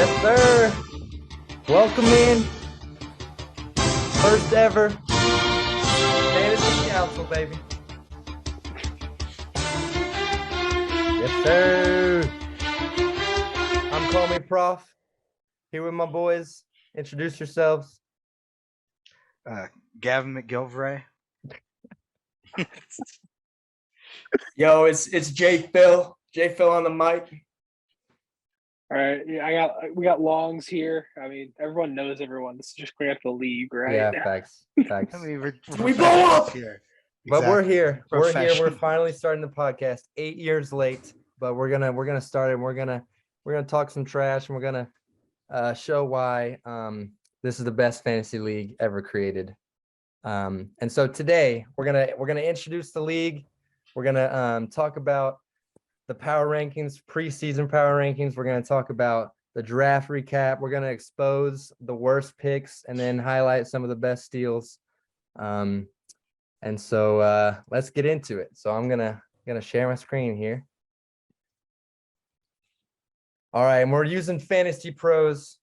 Yes, sir. Welcome in. First ever Fantasy Council, baby. Yes, sir. I'm Call Me Prof. Here with my boys. Introduce yourselves. Gavin McGilvray. Yo, it's J Phil. J Phil on the mic. All right, yeah, we got Longs here. I mean, everyone knows everyone. This is just clear up the league, right? Yeah, facts. I mean, We blow up here. But we're Exactly. here. We're here. We're Professionals. finally starting the podcast. 8 years late, but we're gonna start it. We're gonna talk some trash, and we're gonna show why this is the best fantasy league ever created. And so today we're gonna introduce the league. We're gonna talk about the power rankings, preseason power rankings. We're gonna talk about the draft recap. We're gonna expose the worst picks and then highlight some of the best steals. And so let's get into it. So I'm gonna share my screen here. All right, and we're using Fantasy Pros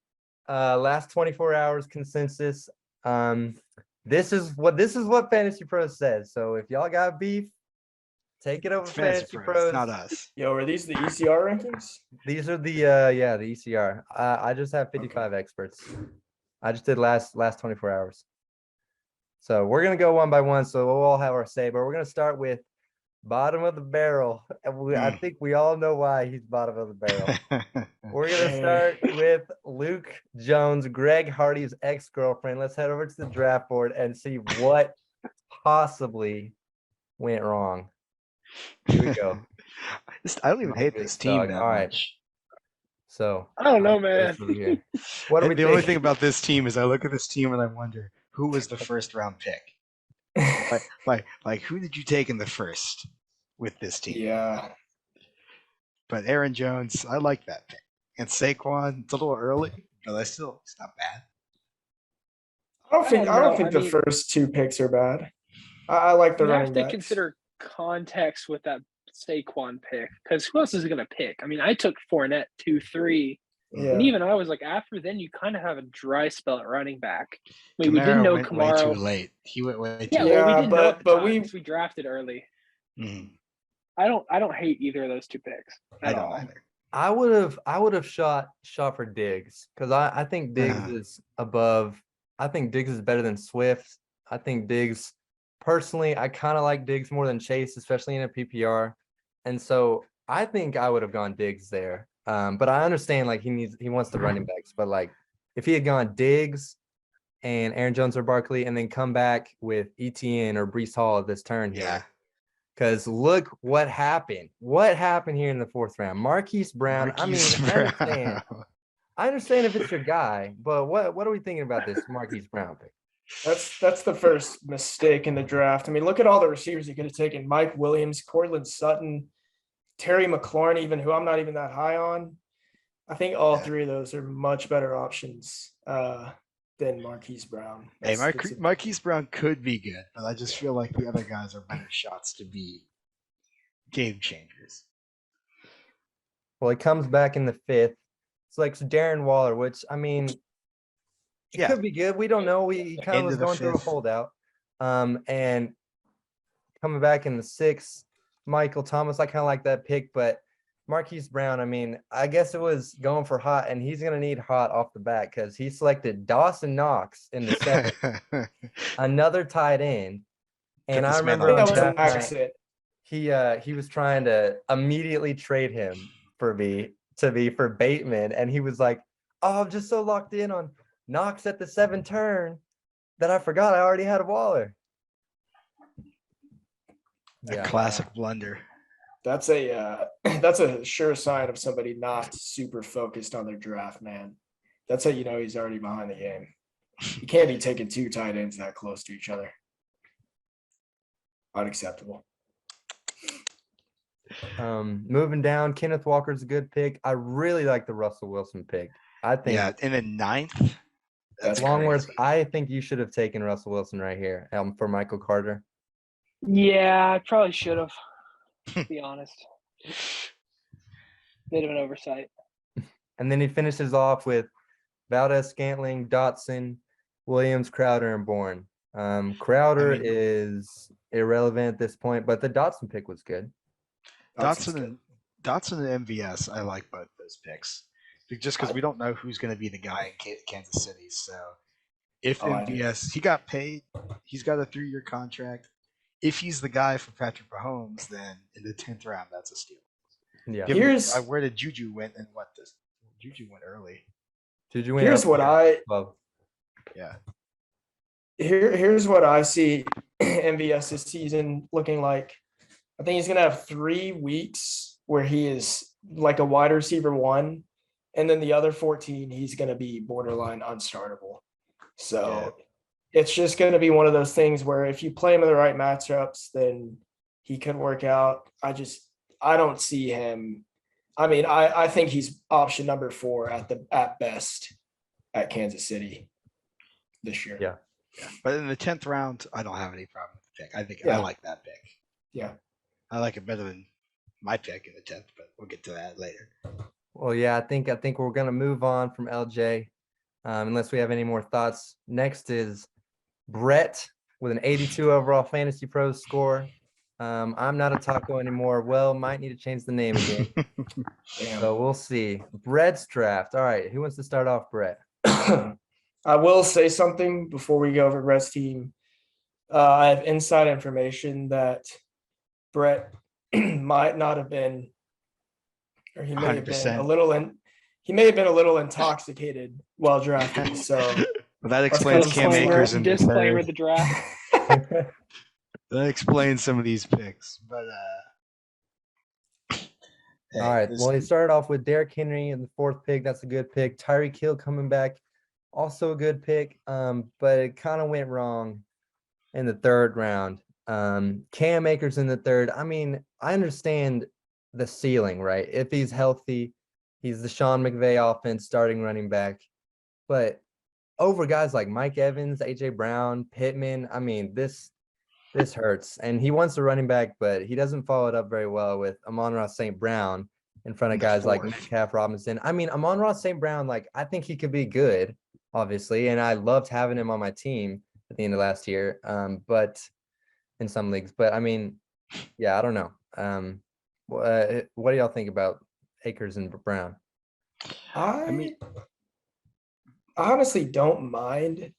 last 24 hours consensus. This is what Fantasy Pros says. So if y'all got beef, take it over Fantasy Pros. Not us. Yo, are these the ECR rankings? These are the the ECR. I just have 55 experts. I just did last 24 hours. So we're gonna go one by one. So we'll all have our say, but we're gonna start with bottom of the barrel. And I think we all know why he's bottom of the barrel. We're gonna start with Luke Jones, Greg Hardy's ex-girlfriend. Let's head over to the draft board and see what possibly went wrong. Here we go. I don't even hate this team that All right. much. So I don't know, man. What are we The only thing about this team is I look at this team and I wonder who was the first round pick. like who did you take in the first with this team? Yeah. But Aaron Jones, I like that pick. And Saquon, it's a little early, but it's not bad. I don't think the first two picks are bad. I like the You running have to backs. consider context with that Saquon pick, because who else is going to pick? I mean, I took Fournette 2-3, Yeah. and even I was like, after then, you kind of have a dry spell at running back. I mean, we Kamara didn't know went Kamara. way too late. He went way too Yeah, late. well, we Yeah, didn't know at the but time, we- 'cause we drafted early. Mhm. I don't hate either of those two picks. I at don't all. either. I would have shot for Diggs because I think Diggs is above. I think Diggs is better than Swift. I think Diggs, personally, I kind of like Diggs more than Chase, especially in a PPR. And so I think I would have gone Diggs there. But I understand like he wants the running backs. But like if he had gone Diggs and Aaron Jones or Barkley and then come back with ETN or Breece Hall at this turn here. Yeah. Because look what happened. What happened here in the fourth round? Marquise Brown. I understand if it's your guy, but what are we thinking about this Marquise Brown pick? That's the first mistake in the draft. I mean, look at all the receivers he could have taken. Mike Williams, Cortland Sutton, Terry McLaurin, even who I'm not even that high on. I think all three of those are much better options than Marquise Brown. Hey, Marquise Brown could be good, but I just feel like the other guys are better shots to be game changers. Well, he comes back in the fifth. It's like Darren Waller, which I mean, it could be good. We don't know. He kind of was going through a holdout. And coming back in the sixth, Michael Thomas, I kind of like that pick, but Marquise Brown, I mean, I guess it was going for hot, and he's going to need hot off the bat because he selected Dawson Knox in the seventh, another tight end. And I remember that was an accident. He was trying to immediately trade him for Bateman, and he was like, "Oh, I'm just so locked in on Knox at the 7th turn that I forgot I already had a Waller." A classic blunder. That's a sure sign of somebody not super focused on their draft, man. That's how you know he's already behind the game. You can't be taking two tight ends that close to each other. Unacceptable. Moving down, Kenneth Walker's a good pick. I really like the Russell Wilson pick. I think in the 9th. That's Longworth. crazy. I think you should have taken Russell Wilson right here for Michael Carter. Yeah, I probably should have. To be honest, bit of an oversight. And then he finishes off with Valdez, Scantling, Dotson, Williams, Crowder, and Bourne. Crowder is irrelevant at this point, but the Dotson pick was good. Dotson and MVS, I like both those picks. Just because we don't know who's going to be the guy in Kansas City. So if MVS, he got paid, he's got a 3-year contract. If he's the guy for Patrick Mahomes, then in the 10th round, that's a steal. Yeah. Where did Juju went and what this? Juju went early. Juju went Here's what Here's what I see MVS this season looking like. I think he's going to have 3 weeks where he is like a wide receiver 1. And then the other 14, he's going to be borderline unstartable. So it's just going to be one of those things where if you play him in the right matchups, then he could work out. I don't see him. I mean, I think he's option number 4 at best at Kansas City this year. Yeah. But in the 10th round, I don't have any problem with the pick. I think I like that pick. Yeah. I like it better than my pick in the 10th, but we'll get to that later. Well, yeah, I think we're gonna move on from LJ, unless we have any more thoughts. Next is Bret with an 82 overall Fantasy Pros score. I'm not a taco anymore. Well, might need to change the name again. So we'll see. Bret's draft. All right, who wants to start off, Bret? I will say something before we go over Bret's team. I have inside information that Bret might not have been, or he may have been 100%. He may have been a little intoxicated while drafting. So well, that explains Cam Akers and disclaimer the draft. That explains some of these picks, but all right. Well, he started off with Derrick Henry in the 4th pick. That's a good pick. Tyreek Hill coming back, also a good pick. But it kind of went wrong in the 3rd round. Cam Akers in the 3rd. I mean, I understand the ceiling, right? If he's healthy, he's the Sean McVay offense starting running back. But over guys like Mike Evans, AJ Brown, Pittman, I mean, this hurts. And he wants a running back, but he doesn't follow it up very well with Amon-Ra St. Brown in front of guys like Metcalf, Robinson. I mean, Amon-Ra St. Brown, like, I think he could be good, obviously, and I loved having him on my team at the end of last year. But in some leagues, but I mean, yeah, I don't know. What do y'all think about Akers and Brown? I honestly don't mind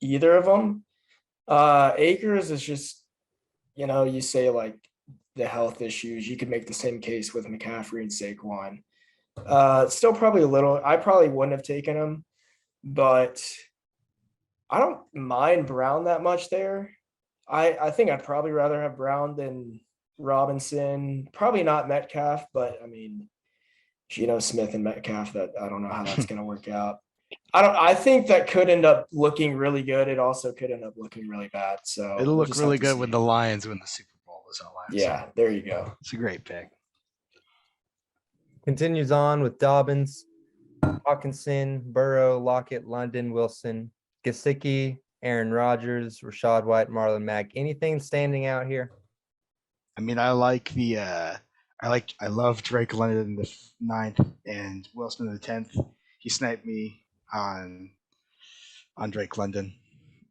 either of them. Akers is just, you say like the health issues. You could make the same case with McCaffrey and Saquon. Still probably a little. I probably wouldn't have taken him, but I don't mind Brown that much there. I think I'd probably rather have Brown than Robinson. Probably not Metcalf, but I mean, Geno Smith and Metcalf, that I don't know how that's going to work out. I think that could end up looking really good. It also could end up looking really bad. So it'll look really good when the Lions win the Super Bowl. Is all I'm saying. Yeah, there you go. It's a great pick. Continues on with Dobbins, Hawkinson, Burrow, Lockett, London, Wilson, Gesicki, Aaron Rodgers, Rashad White, Marlon Mack. Anything standing out here? I mean, I like I love Drake London in the 9th and Wilson in the 10th. He sniped me on Drake London,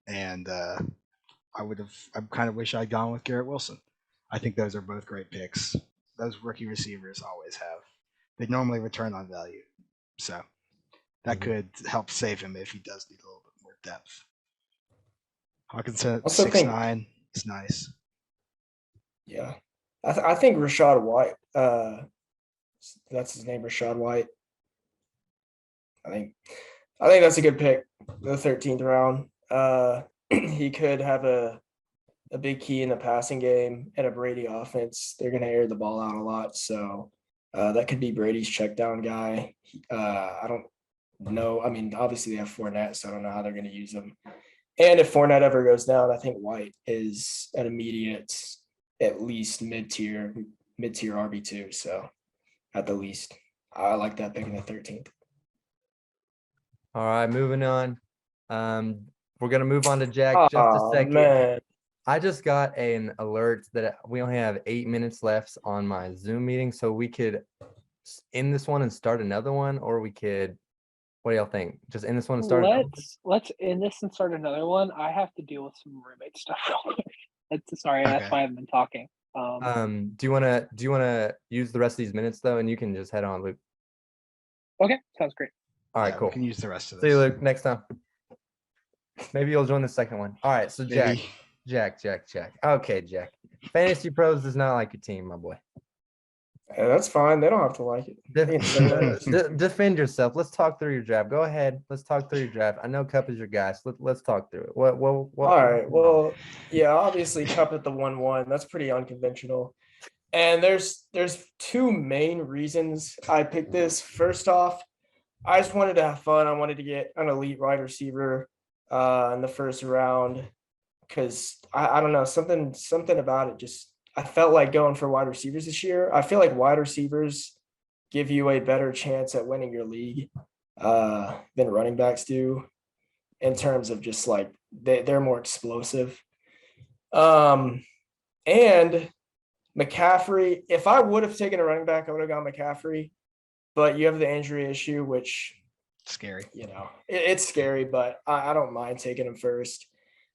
and I kind of wish I'd gone with Garrett Wilson. I think those are both great picks. Those rookie receivers always have. They normally return on value, so that could help save him if he does need a little bit more depth. Hawkinson at 6'9" is nice. Yeah, I think Rashad White. That's his name, Rashad White. I think that's a good pick. The 13th round. He could have a big key in the passing game and a Brady offense. They're going to air the ball out a lot, so that could be Brady's check down guy. I don't know. I mean, obviously they have Fournette, so I don't know how they're going to use him. And if Fournette ever goes down, I think White is an immediate, at least mid-tier RB2. So at the least, I like that pick in the 13th. All right, moving on. We're going to move on to Jack just a second. Man. I just got an alert that we only have 8 minutes left on my Zoom meeting, so we could end this one and start another one, or we could. What do y'all think? Just end this one and start another one? Let's end this and start another one. I have to deal with some roommate stuff real quick. Sorry, that's Okay. why I've been talking. Do you wanna use the rest of these minutes though, and you can just head on, Luke? Okay, sounds great. All right, Yeah, cool. We can use the rest of See you, this. Luke. Next time. Maybe you'll join the second one. All right, so Jack. Maybe. Jack. Okay, Jack. Fantasy Pros does not like your team, my boy. Yeah, that's fine. They don't have to like it. They can say that. Defend yourself. Let's talk through your draft. Go ahead. Let's talk through your draft. I know Cup is your guy, so let's talk through it. What? All right. Well, yeah, obviously Cup at the 1-1. That's pretty unconventional. And there's two main reasons I picked this. First off, I just wanted to have fun. I wanted to get an elite wide receiver in the first round because I don't know, something about it just I felt like going for wide receivers this year. I feel like wide receivers give you a better chance at winning your league than running backs do in terms of just like they're more explosive. And McCaffrey, if I would have taken a running back, I would have gone McCaffrey, but you have the injury issue, which Scary. it's scary, but I don't mind taking him first.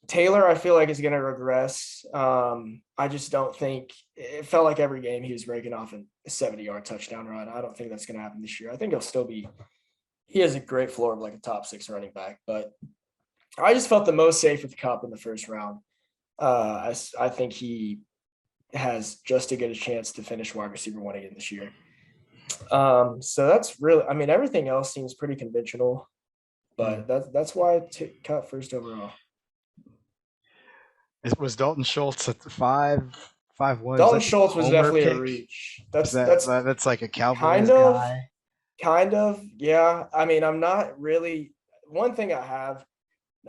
Taylor, I feel like is going to regress. I just don't think it felt like every game he was breaking off a 70-yard touchdown run. I don't think that's going to happen this year. I think he'll still be. He has a great floor of like a top 6 running back, but I just felt the most safe with Cup in the first round. I think he has just as good a chance to finish wide receiver 1 again this year. So that's really. I mean, everything else seems pretty conventional, but that's why I took Cup first overall. It was Dalton Schultz at the 5-1. Dalton Schultz was definitely a reach. That's like a Cowboys guy. Kind of, yeah. I mean, I'm not really. One thing I'm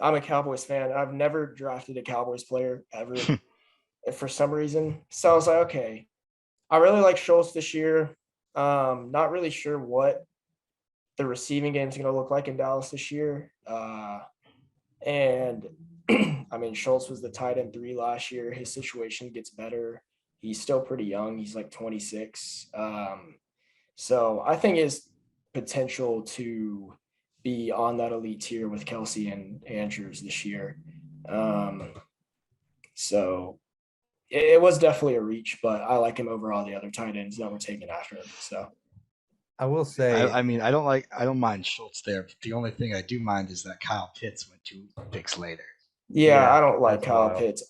a Cowboys fan. I've never drafted a Cowboys player ever for some reason. So I was like, okay, I really like Schultz this year. Not really sure what the receiving game is going to look like in Dallas this year. And I mean, Schultz was the tight end 3 last year. His situation gets better. He's still pretty young. He's like 26. So I think his potential to be on that elite tier with Kelsey and Andrews this year. So it was definitely a reach, but I like him over all the other tight ends that were taken after him. So I will say, I mean, I don't mind Schultz there, but the only thing I do mind is that Kyle Pitts went 2 picks later. Yeah, I don't like that's Kyle wild. Pitts.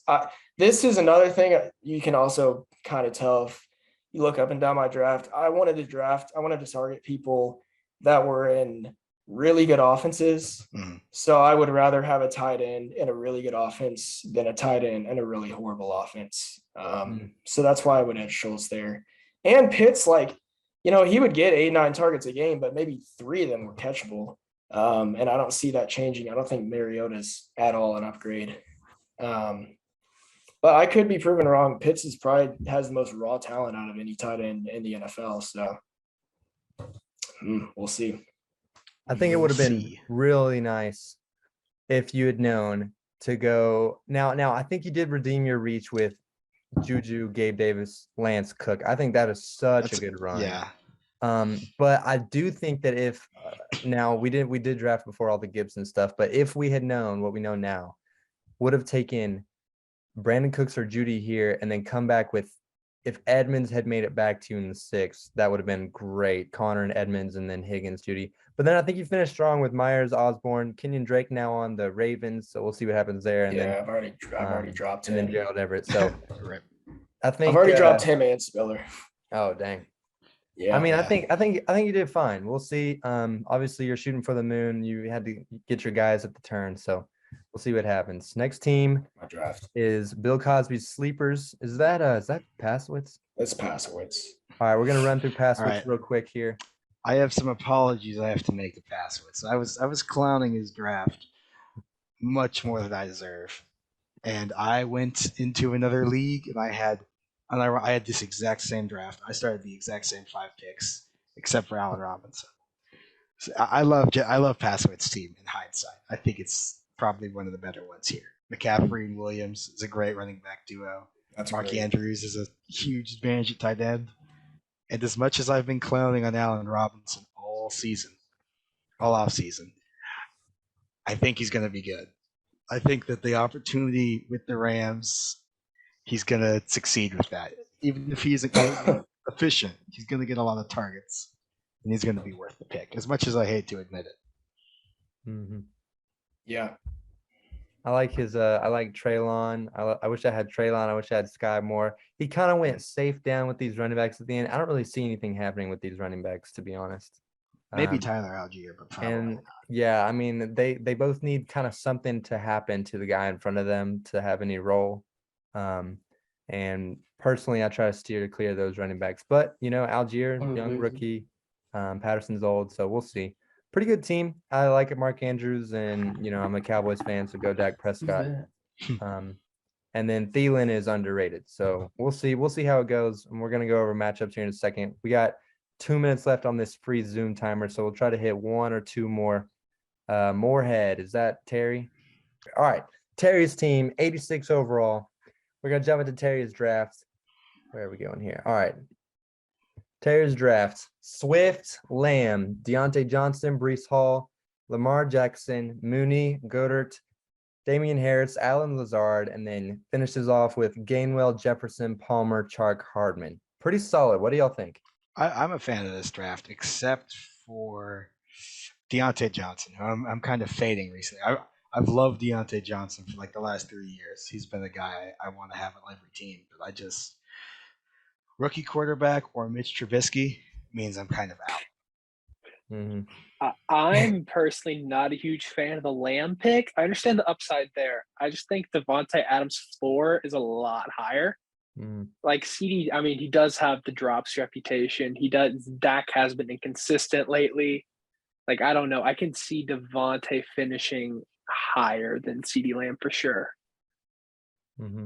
This is another thing you can also kind of tell if you look up and down my draft. I wanted to target people that were in really good offenses. So I would rather have a tight end in a really good offense than a tight end in a really horrible offense. So that's why I would have Schultz there. And Pitts, like, he would get 8-9 targets a game, but maybe 3 of them were catchable. And I don't see that changing. I don't think Mariota's at all an upgrade. But I could be proven wrong. Pitts probably has the most raw talent out of any tight end in the NFL. So we'll see. I think it would have been really nice if you had known to go now. I think you did redeem your reach with Juju, Gabe Davis, Lance Cook. I think that is such a good run. Yeah. But I do think that if now we did draft before all the Gibson stuff, but if we had known what we know now, would have taken Brandon Cooks or Judy here and then come back with, if Edmonds had made it back to you in the 6th, that would have been great. Connor and Edmonds and then Higgins, Judy. But then I think you finished strong with Myers, Osborne, Kenyon Drake now on the Ravens. So we'll see what happens there. And then I've already dropped him. And then Gerald Everett. So Right. I think I've already dropped him and Spiller. Oh, dang. Yeah. I mean, I think you did fine. We'll see. Obviously you're shooting for the moon. You had to get your guys at the turn. So we'll see what happens. Next team My draft is Bill Cosby's sleepers. Is that Paszawits? That's Paszawits. All right, we're gonna run through Paszawits right. real quick here. I have some apologies I have to make to Paszawits. I was clowning his draft much more than I deserve, and I went into another league and I had this exact same draft. I started the exact same 5 picks except for Allen Robinson. So I love Paszawits' team in hindsight. I think it's probably one of the better ones here. McCaffrey and Williams is a great running back duo. That's Mark great. Andrews is a huge advantage at tight end. And as much as I've been clowning on Allen Robinson all season, all off season, I think he's going to be good. I think that the opportunity with the Rams, he's going to succeed with that. Even if he isn't going to be efficient, he's going to get a lot of targets, and he's going to be worth the pick. As much as I hate to admit it. Mm-hmm. Yeah. I like his. I like Traylon. I wish I had Traylon. I wish I had Sky more. He kind of went safe down with these running backs at the end. I don't really see anything happening with these running backs, to be honest. Maybe Tyler Algier, but probably And not. yeah, I mean, they both need kind of something to happen to the guy in front of them to have any role. And personally, I try to steer to clear those running backs. But Algier, young rookie, Patterson's old, so we'll see. Pretty good team. I like it, Mark Andrews, and I'm a Cowboys fan, so go Dak Prescott. And then Thielen is underrated, so we'll see. We'll see how it goes, and we're gonna go over matchups here in a second. We got 2 minutes left on this free Zoom timer, so we'll try to hit one or two more. Moorhead, is that Terry? All right, Terry's team, 86 overall. We're gonna jump into Terry's draft. Where are we going here? All right. Terry's draft: Swift, Lamb, Deontay Johnson, Breece Hall, Lamar Jackson, Mooney, Goddard, Damian Harris, Allen Lazard, and then finishes off with Gainwell, Jefferson, Palmer, Chark, Hardman. Pretty solid. What do y'all think? I'm a fan of this draft, except for Deontay Johnson, who I'm kind of fading recently. I've loved Deontay Johnson for like the last 3 years. He's been a guy I want to have on every team, but I just rookie quarterback or Mitch Trubisky means I'm kind of out. Mm-hmm. I'm personally not a huge fan of the Lamb pick. I understand the upside there. I just think Devontae Adams' floor is a lot higher. Like CD, I mean, he does have the drops reputation. Dak has been inconsistent lately. Like, I don't know. I can see Devontae finishing higher than CD Lamb for sure. Mm-hmm.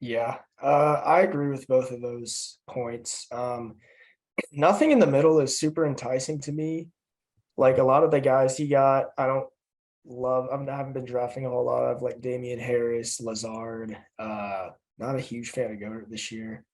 Yeah, I agree with both of those points. Nothing in the middle is super enticing to me. Like a lot of the guys he got, I don't love. I haven't been drafting a whole lot of like Damian Harris, Lazard. Not a huge fan of Goddard this year.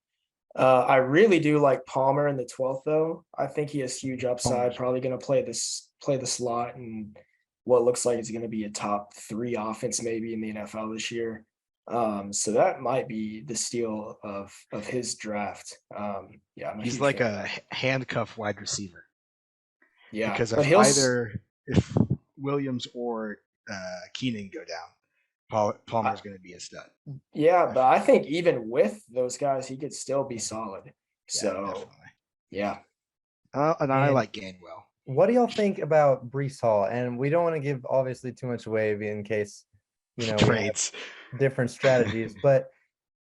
I really do like Palmer in the 12th though. I think he has huge upside. Probably going to play the slot and what looks like it's going to be a top 3 offense maybe in the NFL this year. So that might be the steal of his draft. Yeah, he's like a handcuff wide receiver. Yeah, because if Williams or Keenan go down, Palmer's going to be a stud. Yeah, but I think even with those guys, he could still be solid. So, definitely. Yeah. And I like Gainwell. What do y'all think about Breece Hall? And we don't want to give obviously too much away in case trades, different strategies. But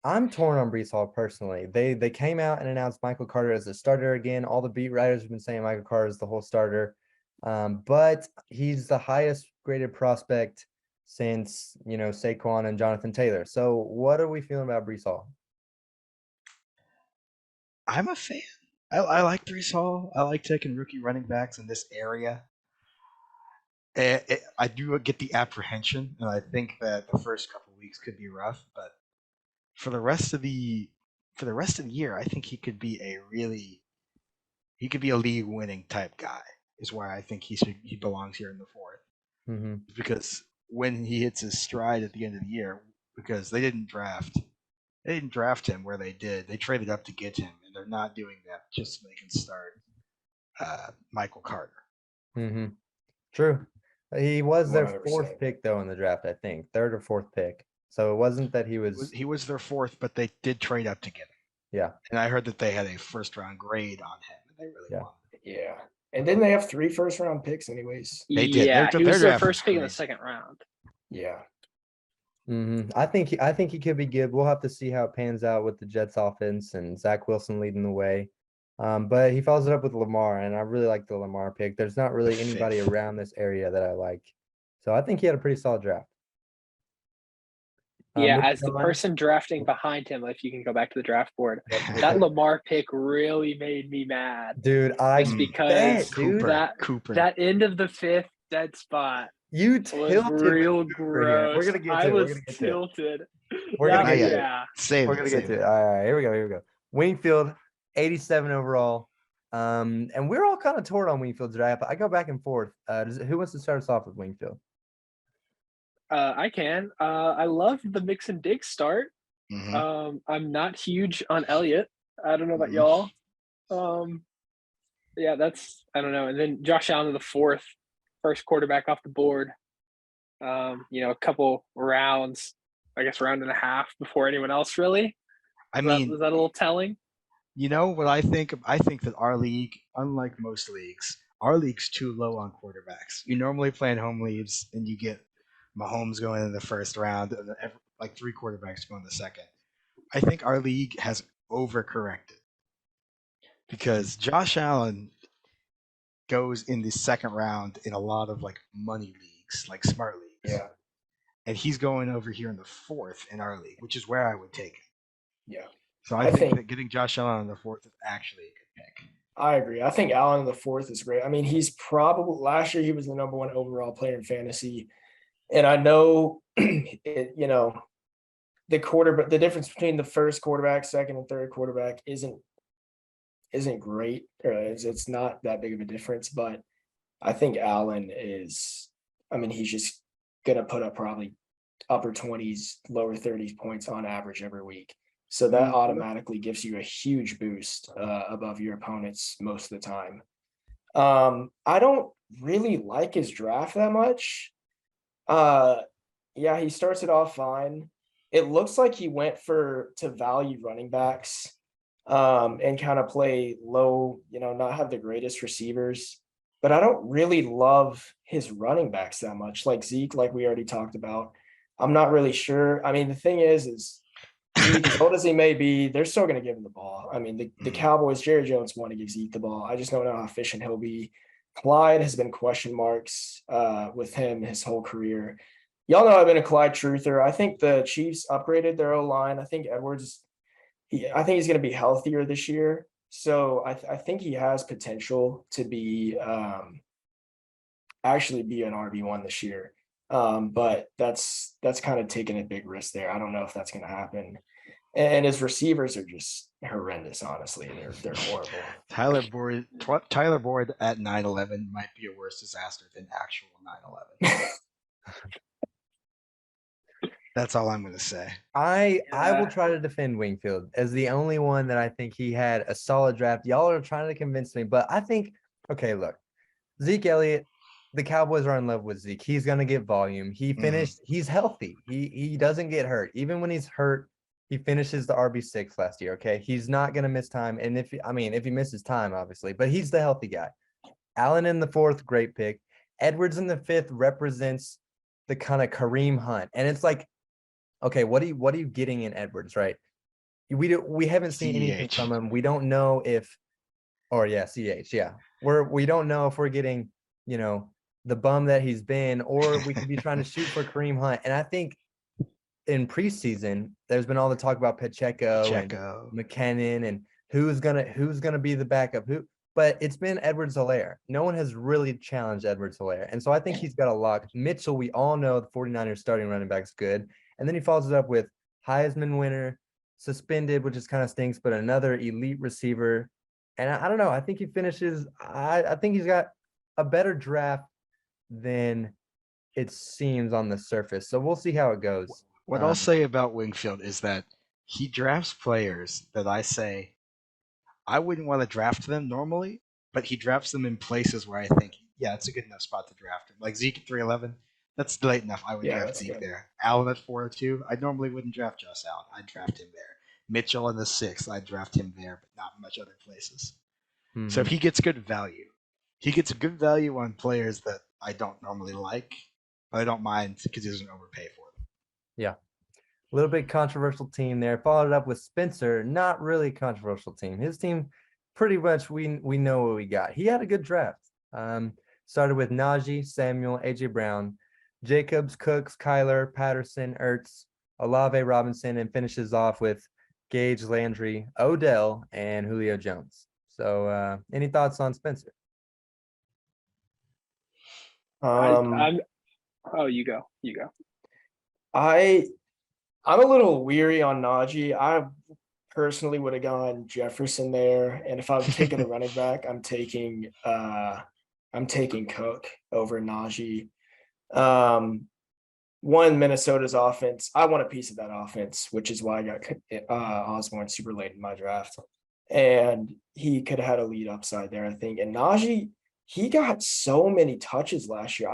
I'm torn on Breece Hall personally. They came out and announced Michael Carter as a starter again. All the beat writers have been saying Michael Carter is the whole starter, but he's the highest graded prospect since Saquon and Jonathan Taylor. So what are we feeling about Breece Hall? I'm a fan. I like Breece Hall. I like taking rookie running backs in this area. I do get the apprehension, and I think that the first couple of weeks could be rough. But for the rest of the year, I think he could be a league-winning type guy. Is why I think he belongs here in the 4th. Mm-hmm. Because when he hits his stride at the end of the year, because they didn't draft him where they did. They traded up to get him, and they're not doing that just so they can start Michael Carter. Mm-hmm. True. He was their 100%. 4th pick though in the draft, I think 3rd or 4th pick. So it wasn't that he was their 4th, but they did trade up to get him. Yeah. And I heard that they had a 1st-round grade on him, and they really wanted him. Yeah. And didn't they have 3 first-round picks anyways? They did. Yeah, he was their first pick in the crazy. 2nd round. Yeah. Mm-hmm. I think he could be good. We'll have to see how it pans out with the Jets offense and Zach Wilson leading the way. But he follows it up with Lamar, and I really like the Lamar pick. There's not really anybody around this area that I like. So I think he had a pretty solid draft. Yeah, as the person drafting behind him, if you can go back to the draft board, that Lamar pick really made me mad. Dude, because Cooper. That end of the 5th dead spot you was tilted real gross. We're gonna get to I it. was tilted. We're gonna get to it. Yeah. Save We're it. gonna Save get to it. it. All right, here we go. Wingfield, 87 overall. And we're all kind of torn on Wingfield's draft. I go back and forth. Who wants to start us off with Wingfield? I can. I love the mix and dig start. Mhm. I'm not huge on Elliott. I don't know about Mhm. y'all. Yeah, that's I don't know. And then Josh Allen in the fourth, first quarterback off the board. A couple rounds, I guess round and a half before anyone else really. I Was mean, that a little telling? you know what I think? I think that our league, unlike most leagues, our league's too low on quarterbacks. You normally play in home leagues and you get Mahomes going in the first round and like 3 quarterbacks go in the second. I think our league has overcorrected because Josh Allen goes in the second round in a lot of like money leagues, like smart leagues. Yeah. And he's going over here in the fourth in our league, which is where I would take him. Yeah. So I I think think- that getting Josh Allen in the fourth is actually a good pick. I agree. I think Allen in the fourth is great. I mean, he's probably last year he was the number 1 overall player in fantasy. And I know the difference between the first quarterback, second and third quarterback isn't great, or it's not that big of a difference, but I think Allen is, I mean, he's just gonna put up probably upper 20s, lower 30s points on average every week. So that automatically gives you a huge boost above your opponents most of the time. I don't really like his draft that much. Yeah, he starts it off fine. It looks like he went to value running backs and kind of play low, not have the greatest receivers. But I don't really love his running backs that much. Like Zeke, like we already talked about. I'm not really sure. I mean, the thing is Zeke, as old as he may be, they're still going to give him the ball. I mean, the Cowboys, Jerry Jones want to give Zeke the ball. I just don't know how efficient he'll be. Clyde has been question marks with him his whole career. Y'all know I've been a Clyde truther. I think the Chiefs upgraded their O-line. I think Edwards, I think he's going to be healthier this year. So I think he has potential to be actually be an RB1 this year. But that's kind of taking a big risk there. I don't know if that's going to happen. And his receivers are just horrendous, honestly. They're horrible. Tyler Boyd at 9-11 might be a worse disaster than actual 9/11. That's all I'm going to say. I will try to defend Wingfield as the only one that I think he had a solid draft. Y'all are trying to convince me, but I think, okay, look, Zeke Elliott, the Cowboys are in love with Zeke. He's going to get volume. He finished, he's healthy. He doesn't get hurt. Even when he's hurt, he finishes the RB6 last year, okay? He's not going to miss time. And if he misses time, obviously, but he's the healthy guy. Allen in the fourth, great pick. Edwards in the fifth represents the kind of Kareem Hunt. And it's like, okay, what are you getting in Edwards, right? We haven't seen anything from him. We don't know if, CH, yeah. We don't know if we're getting, the bum that he's been, or we could be trying to shoot for Kareem Hunt. And I think in preseason, there's been all the talk about Pacheco. And McKinnon and who's gonna be the backup. But it's been Edwards-Helaire. No one has really challenged Edwards-Helaire. And so I think he's got a lock. Mitchell, we all know the 49ers starting running back's good. And then he follows it up with Heisman winner, suspended, which is kind of stinks, but another elite receiver. And I don't know. I think he finishes. I think he's got a better draft than it seems on the surface. So we'll see how it goes. What I'll say about Wingfield is that he drafts players that I say I wouldn't want to draft them normally, but he drafts them in places where I think, yeah, it's a good enough spot to draft him. Like Zeke at 311, that's late enough. I would draft Zeke good. there. Allen at 402, I normally wouldn't draft Josh Allen. I'd draft him there. Mitchell in the sixth, I'd draft him there, but not much other places. Mm-hmm. So if he gets good value, he gets good value on players that I don't normally like, but I don't mind because he doesn't overpay for them. Yeah. A little bit controversial team there. Followed up with Spencer, not really controversial team. His team, pretty much we know what we got. He had a good draft. Started with Najee, Samuel, AJ Brown, Jacobs, Cooks, Kyler, Patterson, Ertz, Olave Robinson, and finishes off with Gage, Landry, Odell, and Julio Jones. So any thoughts on Spencer? You go. I'm a little weary on Najee. personally would have gone Jefferson there, and if I'm taking a running back, I'm taking Cook over Najee. One, Minnesota's offense, I want a piece of that offense, which is why I got Osborne super late in my draft. And he could have had a lead upside there, I think. And Najee, he got so many touches last year.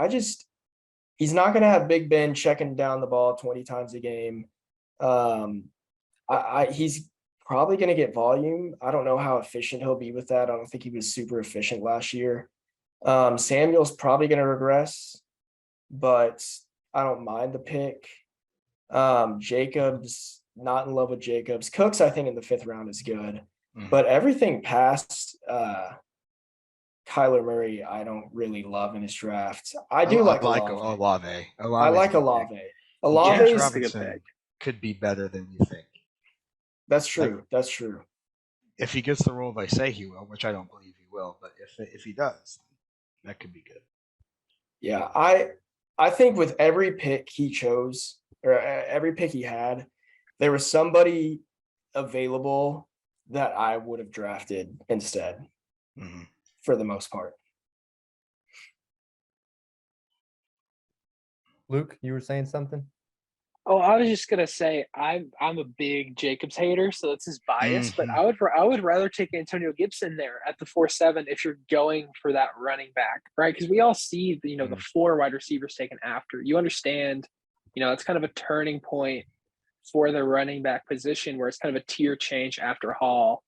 He's not going to have Big Ben checking down the ball 20 times a game. He's probably going to get volume. I don't know how efficient he'll be with that. I don't think he was super efficient last year. Samuel's probably going to regress, but I don't mind the pick. Jacobs, not in love with Jacobs. Cooks, I think in the 5th round is good, but everything past Kyler Murray, I don't really love in his draft. I do like Olave. I like Olave. James Olave's Robinson could be better than you think. that's true. That's true. If he gets the role they say he will, which I don't believe he will, but if he does, that could be good. Yeah, I think with every pick he chose or every pick he had, there was somebody available that I would have drafted instead for the most part. Luke, you were saying something? Oh, I was just gonna say I'm a big Jacobs hater, so that's his bias. But I would rather take Antonio Gibson there at the 4-7 if you're going for that running back, right? Because we all see the 4 wide receivers taken after. You understand, it's kind of a turning point for the running back position where it's kind of a tier change after Hall.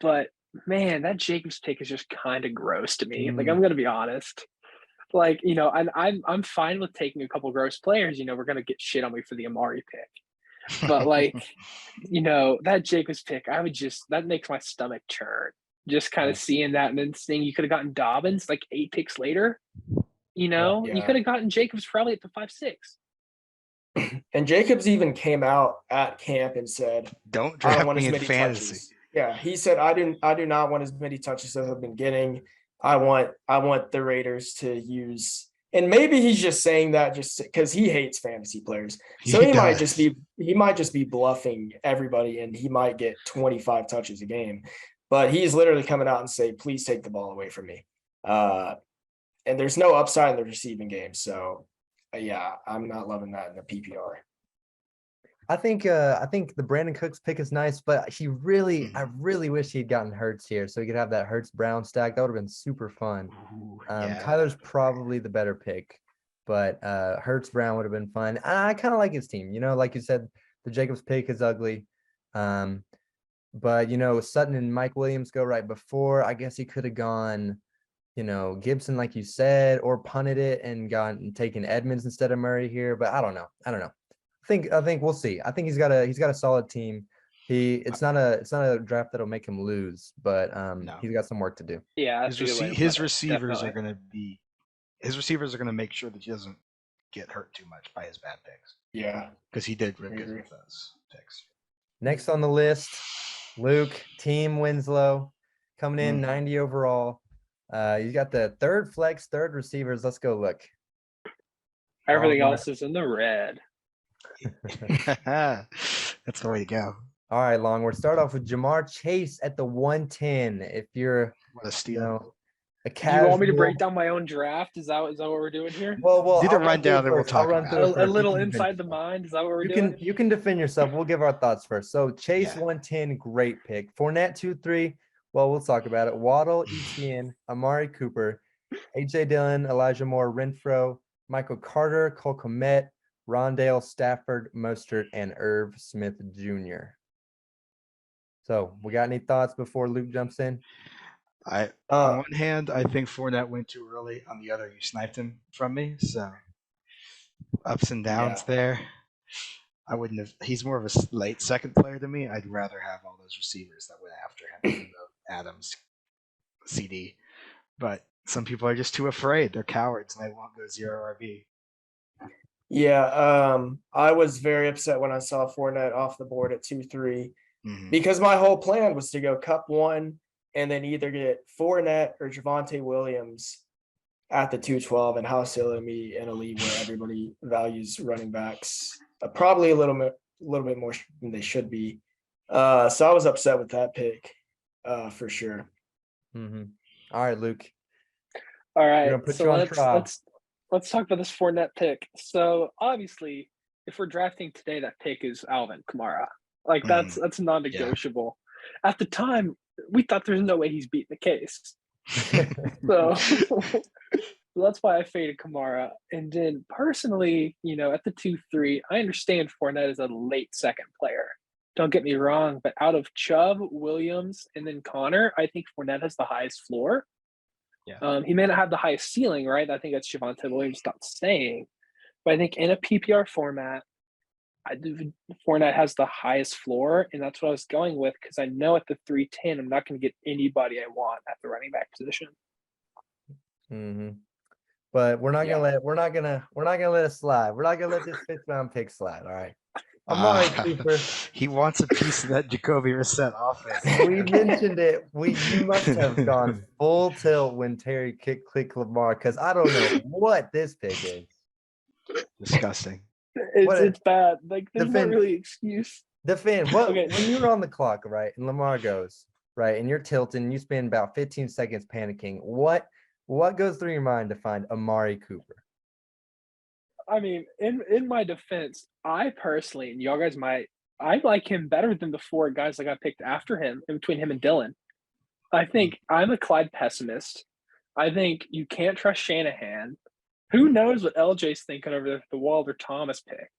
But man, that Jacobs pick is just kind of gross to me. Like I'm gonna be honest. And I'm fine with taking a couple gross players. We're gonna get shit on me for the Amari pick, but that Jacobs pick, that makes my stomach churn. Just kind of seeing that and then seeing you could have gotten Dobbins 8 picks later. You could have gotten Jacobs probably at the 5-6. And Jacobs even came out at camp and said, "Don't draft me in fantasy." Touches. Yeah, he said, "I do not want as many touches as I've been getting. I want the Raiders to use," and maybe he's just saying that just because he hates fantasy players. So he might just be bluffing everybody, and he might get 25 touches a game. But he's literally coming out and say, "Please take the ball away from me." And there's no upside in the receiving game. So yeah, I'm not loving that in the PPR. I think the Brandon Cooks pick is nice, but I really wish he'd gotten Hurts here so he could have that Hurts Brown stack. That would have been super fun. Kyler's probably the better pick, but Hurts Brown would have been fun. I kind of like his team. Like you said, the Jacobs pick is ugly. But Sutton and Mike Williams go right before. I guess he could have gone, Gibson, like you said, or punted it and taken Edmonds instead of Murray here. But I don't know. I think we'll see. I think he's got a solid team. It's not a draft that'll make him lose, but he's got some work to do. Yeah, his receivers are going to make sure that he doesn't get hurt too much by his bad picks. Yeah, because he did real good with those picks. Next on the list, Luke, Team Winslow, coming in 90 overall. He's got the third flex, third receivers. Let's go look. Everything else is in the red. That's the way to go. All right, Longworth. Start off with Jamar Chase at the 110. If you're what a steal. A casual... You want me to break down my own draft? Is that what we're doing here? Well, do the rundown that we'll talk about. A little inside the mind. Is that what we're doing? You can defend yourself. We'll give our thoughts first. So Chase 110, great pick. Fournette 2-3. Well, we'll talk about it. Waddle, Etienne, Amari Cooper, AJ Dillon, Elijah Moore, Renfro, Michael Carter, Cole Kmet, Rondale, Stafford, Mostert, and Irv Smith Jr. So, we got any thoughts before Luke jumps in? On one hand, I think Fournette went too early. On the other, you sniped him from me. So, ups and downs there. I wouldn't have. He's more of a late second player to me. I'd rather have all those receivers that went after him, Adams, CD. But some people are just too afraid. They're cowards and they won't go 0 RB. Yeah, I was very upset when I saw Fournette off the board at 2-3 because my whole plan was to go Cup 1 and then either get Fournette or Javonte Williams at the 212 and how silly me in a league where everybody values running backs probably a little bit more than they should be. So I was upset with that pick, for sure. Mm-hmm. All right, Luke. All We're right, gonna put so you on let's trial. let's talk about this Fournette pick. So obviously, if we're drafting today, that pick is Alvin Kamara. Like that's non-negotiable. At the time, we thought there's no way he's beating the case. So that's why I faded Kamara. And then personally, at the 2-3, I understand Fournette is a late second player. Don't get me wrong, but out of Chubb, Williams, and then Connor, I think Fournette has the highest floor. Yeah. He may not have the highest ceiling, right? I think that's Javonte Williams not staying. But I think in a PPR format, Fournette has the highest floor, and that's what I was going with because I know at the 310, I'm not going to get anybody I want at the running back position. Mm-hmm. But we're not gonna let it slide. We're not gonna let this 5th round pick slide. All right. Amari Cooper. He wants a piece of that Jacoby Brissett offense. We mentioned it. You must have gone full tilt when Terry clicked Lamar because I don't know what this pick is. Disgusting. It's bad. Like there's not really an excuse. Defend. When you were on the clock, right, and Lamar goes, right, and you're tilting, you spend about 15 seconds panicking. What goes through your mind to find Amari Cooper? I mean, in my defense, I personally, and y'all guys I like him better than the 4 guys that got picked after him, in between him and Dylan. I think I'm a Clyde pessimist. I think you can't trust Shanahan. Who knows what LJ's thinking over the Walter Thomas pick?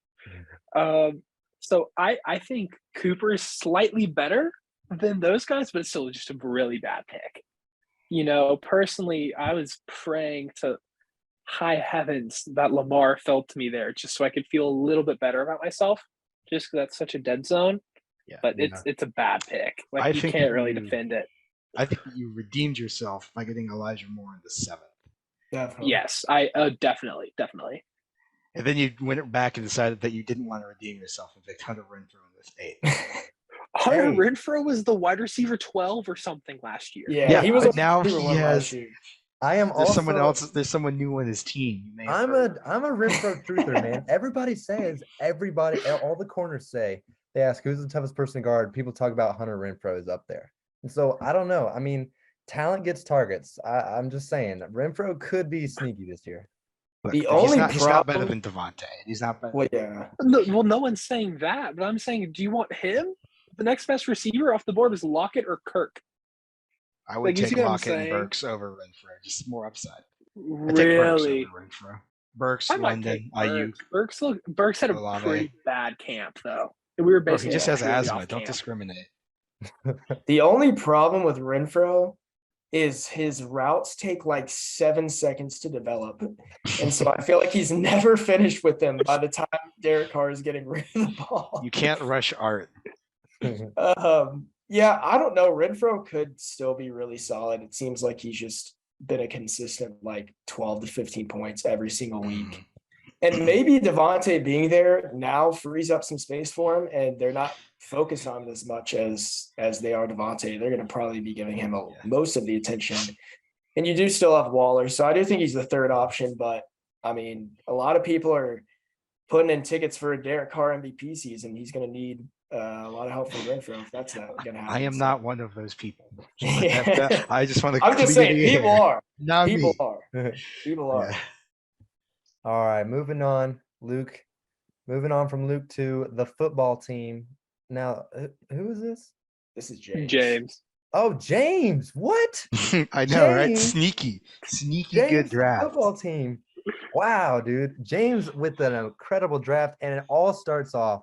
So I think Cooper is slightly better than those guys, but it's still just a really bad pick. Personally, I was praying to high heavens that Lamar fell to me there just so I could feel a little bit better about myself, just because that's such a dead zone. Yeah, but it's a bad pick. Like, you can't really defend it. I think you redeemed yourself by getting Elijah Moore in the 7th. Definitely. Yes, I definitely. And then you went back and decided that you didn't want to redeem yourself and picked Hunter Renfrow in the 8th. Hunter Renfrow was the wide receiver 12 or something last year. Yeah, he was. But now he has. Last year. I am There's also someone else. There's someone new on his team. I'm a Renfrow truther, man. Everybody says all the corners say, they ask who's the toughest person to guard. People talk about Hunter Renfrow is up there. And so I don't know. I mean, talent gets targets. I'm just saying Renfrow could be sneaky this year. Look, The only problem, he's not better than Devontae. He's not better. Well, yeah. No one's saying that, but I'm saying, do you want him? The next best receiver off the board is Lockett or Kirk. I would take Lockett and Burks over Renfrow. Just more upside. Really? I take Burks over Renfrow. Burks, London, Ayuk. Burks had a pretty bad camp, though. We were basically he just has asthma. Don't discriminate. The only problem with Renfrow is his routes take like 7 seconds to develop. And so I feel like he's never finished with them by the time Derek Carr is getting rid of the ball. You can't rush art. Yeah, I don't know. Renfrow could still be really solid. It seems like he's just been a consistent like 12 to 15 points every single week. And maybe Devontae being there now frees up some space for him, and they're not focused on him as much as they are Devontae. They're going to probably be giving him most of the attention. And you do still have Waller, so I do think he's the 3rd option. But, I mean, a lot of people are putting in tickets for a Derek Carr MVP season. He's going to need a lot of help from Renfrow if that's not going to happen. I am not one of those people. Yeah. I just want to. I'm just saying, people are. Not people me. are. People are. Yeah. All right, moving on, Luke. Moving on from Luke to the football team. Now, who is this? This is James. James. Oh, James. What? I know, right? James. Sneaky James, good draft. Football team. Wow, dude. James with an incredible draft, and it all starts off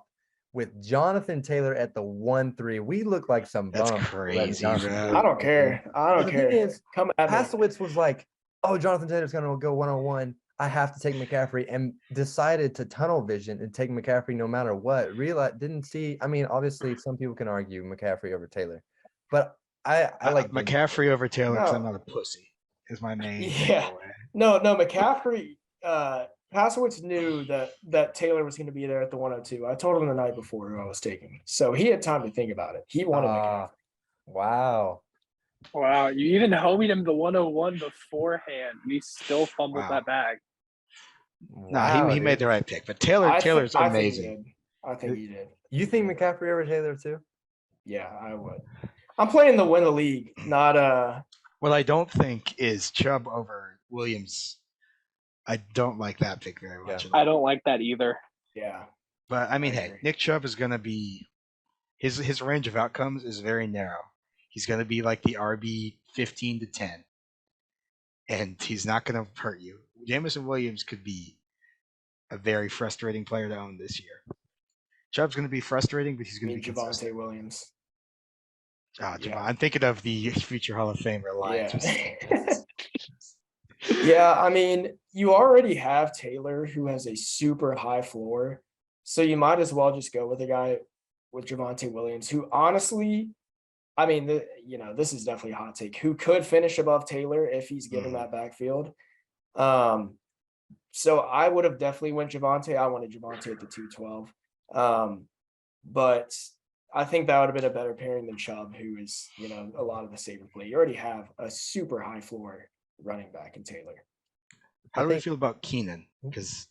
with Jonathan Taylor at the 1-3. We look like some That's bum. crazy, I don't care. The thing is, Come at me. Paszawits was like, oh, Jonathan Taylor's going to go 101. I have to take McCaffrey, and decided to tunnel vision and take McCaffrey no matter what. Didn't see. I mean, obviously, some people can argue McCaffrey over Taylor, but I like McCaffrey over Taylor because I'm not a pussy. Is my main. Yeah. No, McCaffrey. Paszawits knew that Taylor was going to be there at the 102. I told him the night before who I was taking, so he had time to think about it. He wanted McCaffrey. Wow. You even homied him the 101 beforehand. He still fumbled that bag. No, he made the right pick. But Taylor's amazing. I think he did. You think McCaffrey over Taylor too? Yeah, I would. I'm playing the win the league, not What I don't think is Chubb over Williams. I don't like that pick very much. Yeah. I don't like that either. yeah. But I mean, I hey, agree. Nick Chubb is going to be his range of outcomes is very narrow. He's going to be like the RB 15 to 10, and he's not going to hurt you. Jameson Williams could be a very frustrating player to own this year. Chubb's going to be frustrating, but he's I going to mean be consistent. Javonte Williams. Javon. Yeah. I'm thinking of the future Hall of Famer Lions. Yeah. Yeah, I mean, you already have Taylor who has a super high floor. So you might as well just go with a guy with Javonte Williams, who honestly, I mean, this is definitely a hot take, who could finish above Taylor if he's given that backfield. So I would have definitely went Javonte. I wanted Javonte at the 212. But I think that would have been a better pairing than Chubb, who is, a lot of the safer play. You already have a super high floor running back in Taylor. How do we feel about Keenan? Because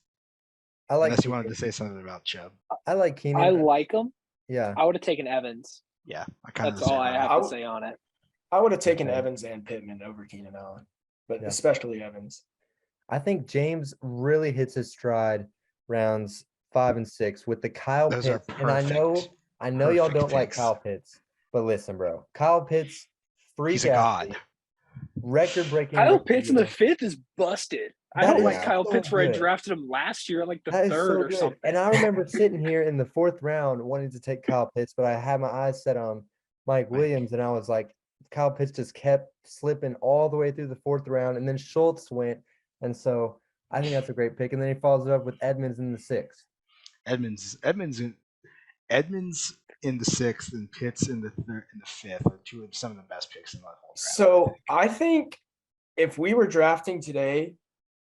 I like unless you Keenan. wanted to say something about Chubb. I like Keenan. I like him. Yeah. I would have taken Evans. Yeah, I kind of That's all I have I to would- say on it. I would have taken Okay. Evans and Pittman over Keenan Allen, but Yeah. especially Evans. I think James really hits his stride rounds 5 and 6 with the Kyle Those are Pitts. And I know perfect y'all don't like picks. Kyle Pitts, but listen, bro. Kyle Pitts, He's a god. record breaking. Kyle Pitts in the 5th is busted. I That don't is like Kyle so Pitts where I good. drafted him last year, like the That is 3rd so or good. something. And I remember sitting here in the 4th round wanting to take Kyle Pitts, but I had my eyes set on Mike Williams, and I was like, Kyle Pitts just kept slipping all the way through the 4th round, and then Schultz went, and so I think that's a great pick. And then he follows it up with Edmonds in the 6th. Edmonds in the 6th and Pitts in the 5th are two of some of the best picks in the whole draft. So I think if we were drafting today,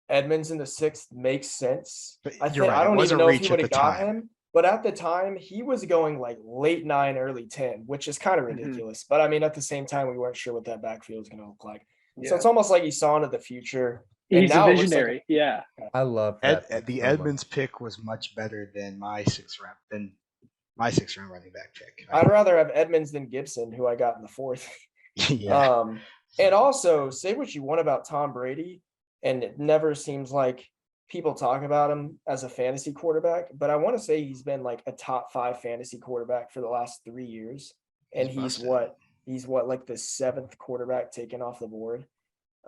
Edmonds in the 6th makes sense. But I you're think right, I it don't was even a know if he reach would at have the got time. him, but at the time he was going like late 9, early 10, which is kind of Mhm. ridiculous. But I mean, at the same time, we weren't sure what that backfield was going to look like. Yeah. So it's almost like he saw into the future. And He's a now it looks like visionary. Yeah. I love that. pick The so much. Edmonds pick was much better than my 6th round running back pick. I'd rather have Edmonds than Gibson, who I got in the 4th. yeah. And also say what you want about Tom Brady, and it never seems like people talk about him as a fantasy quarterback, but I want to say he's been like a top 5 fantasy quarterback for the last 3 years. And He's he's what, like the 7th quarterback taken off the board.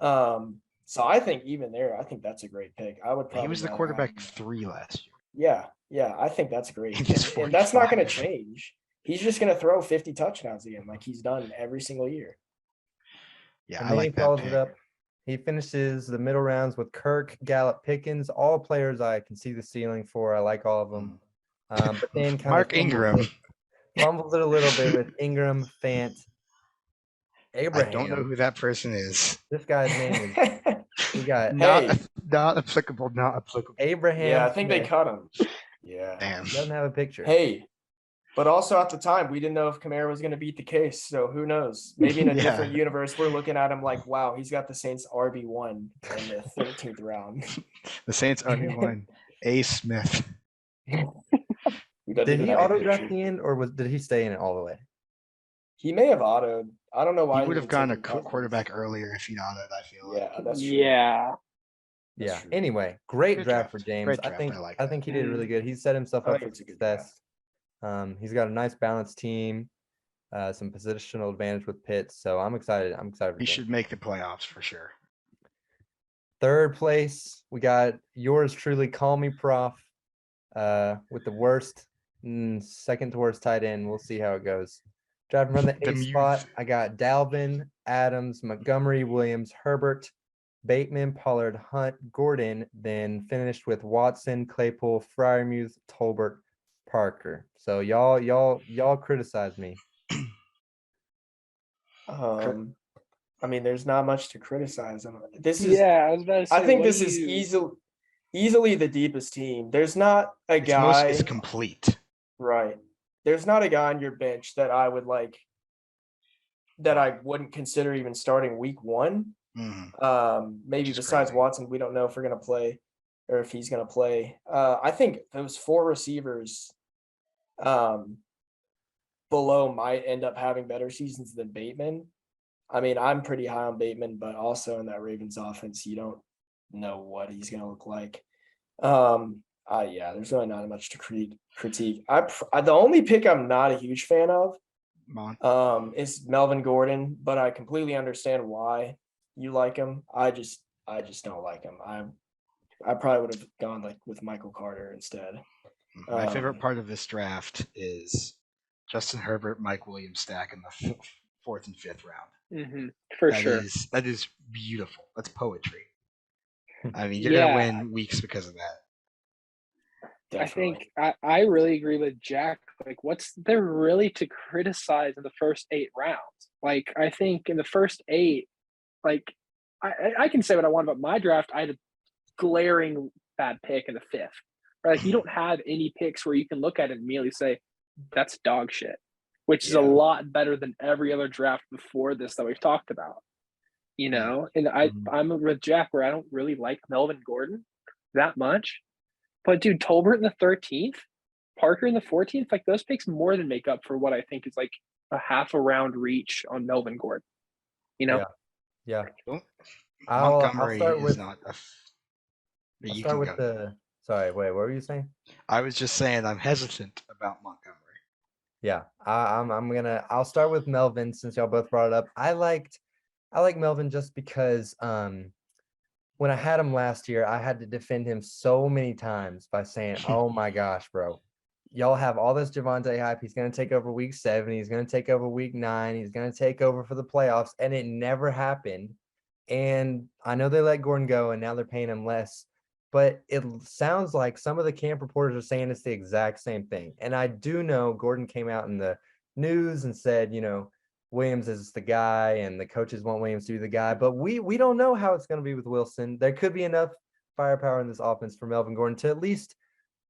So I think even there, I think that's a great pick. I would probably He was the rather have quarterback him. 3 last year. Yeah, I think that's great. And he's And that's not going to 45. change. He's just going to throw 50 touchdowns again, like he's done every single year. Yeah, And I then like he that follows pick. it up. He finishes the middle rounds with Kirk, Gallup, Pickens, all players I can see the ceiling for. I like all of them. But then kind Mark of Ingram. fumbles it a little bit with Ingram, Fant, I Abraham. don't know who that person is. This guy's name is. We got Not applicable. Not applicable. Abraham. Yeah, I think they Smith. cut him. Yeah. Damn. Doesn't have a picture. Hey, but also at the time, we didn't know if Kamara was going to beat the case. So who knows? Maybe in a Yeah. different universe, we're looking at him like, wow, he's got the Saints RB1 in the 13th round. The Saints RB1. A. Smith. Did he auto draft the end, or did he stay in it all the way? He may have autoed. I don't know why He would have gone a taken Cousins. quarterback earlier if he'd autoed, I feel like. Yeah, that's true. Yeah. That's Yeah. true. Anyway, great Good draft draft. for James. Great I draft. think I like I that. think he did really good. He set himself I up think for it's a good success. He's got a nice balanced team, some positional advantage with Pitts. So I'm excited. I'm excited for He James. should make the playoffs for sure. 3rd place, we got yours truly, Call Me Prof, with the worst, 2nd to worst tight end. We'll see how it goes. Driving from the The 8th spot, mute. I got Dalvin, Adams, Montgomery, Williams, Herbert, Bateman, Pollard, Hunt, Gordon, then finished with Watson, Claypool, Fryermuth, Tolbert, Parker. So y'all criticize me. I mean, there's not much to criticize. This is, Yeah, I was about to say. I think what this do is you- easily the deepest team. There's not a guy, It's complete. right? There's not a guy on your bench that I would like, that I wouldn't consider even starting week 1. Mhm. Maybe Which is besides crazy. Watson, we don't know if we're gonna play or if he's gonna play. I think those 4 receivers, below might end up having better seasons than Bateman. I mean, I'm pretty high on Bateman, but also in that Ravens offense, you don't know what he's going to look like. Yeah, there's really not much to critique. The only pick I'm not a huge fan of is Melvin Gordon, but I completely understand why you like him. I just don't like him. I probably would have gone like with Michael Carter instead. My favorite part of this draft is Justin Herbert, Mike Williams stack in the 4th and 5th round. For sure. That is beautiful. That's poetry. I mean, you're gonna win weeks because of that. Definitely. I think I really agree with Jack. Like, what's there really to criticize in the first 8 rounds? Like, I think in the first 8, like I can say what I want about my draft. I had a glaring bad pick in the 5th. Right? Like, you don't have any picks where you can look at it and immediately say that's dog shit, which is a lot better than every other draft before this that we've talked about. You know, and I'm with Jack where I don't really like Melvin Gordon that much. But dude, Tolbert in the 13th, Parker in the 14th, like those picks more than make up for what I think is like a half a round reach on Melvin Gordon. You know? Yeah. Montgomery start is with, not a. I'll start with the. Sorry, wait. What were you saying? I was just saying I'm hesitant about Montgomery. Yeah, I'll start with Melvin since y'all both brought it up. I like Melvin just because when I had him last year, I had to defend him so many times by saying, "Oh my gosh, bro, y'all have all this Javonte hype. He's going to take over week 7. He's going to take over week 9. He's going to take over for the playoffs," and it never happened. And I know they let Gordon go, and now they're paying him less. But it sounds like some of the camp reporters are saying it's the exact same thing. And I do know Gordon came out in the news and said, you know, Williams is the guy and the coaches want Williams to be the guy. But we don't know how it's going to be with Wilson. There could be enough firepower in this offense for Melvin Gordon to at least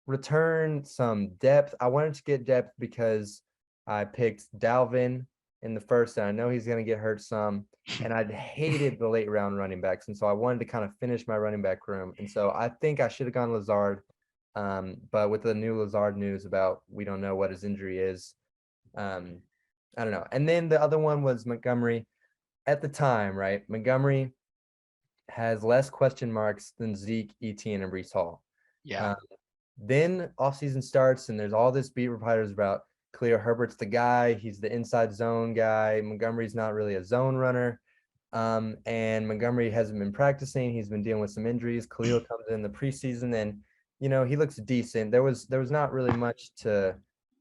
return some depth. I wanted to get depth because I picked Dalvin in the first, and I know he's going to get hurt some. And I hated the late round running backs. And so I wanted to kind of finish my running back room. And so I think I should have gone Lazard. But with the new Lazard news about we don't know what his injury is, I don't know. And then the other one was Montgomery. At the time, right? Montgomery has less question marks than Zeke, Etienne, and Breece Hall. Yeah. Then offseason starts, and there's all this beat reporters about Khalil Herbert's the guy. He's the inside zone guy. Montgomery's not really a zone runner. And Montgomery hasn't been practicing. He's been dealing with some injuries. Khalil comes in the preseason, and you know he looks decent. There was not really much to,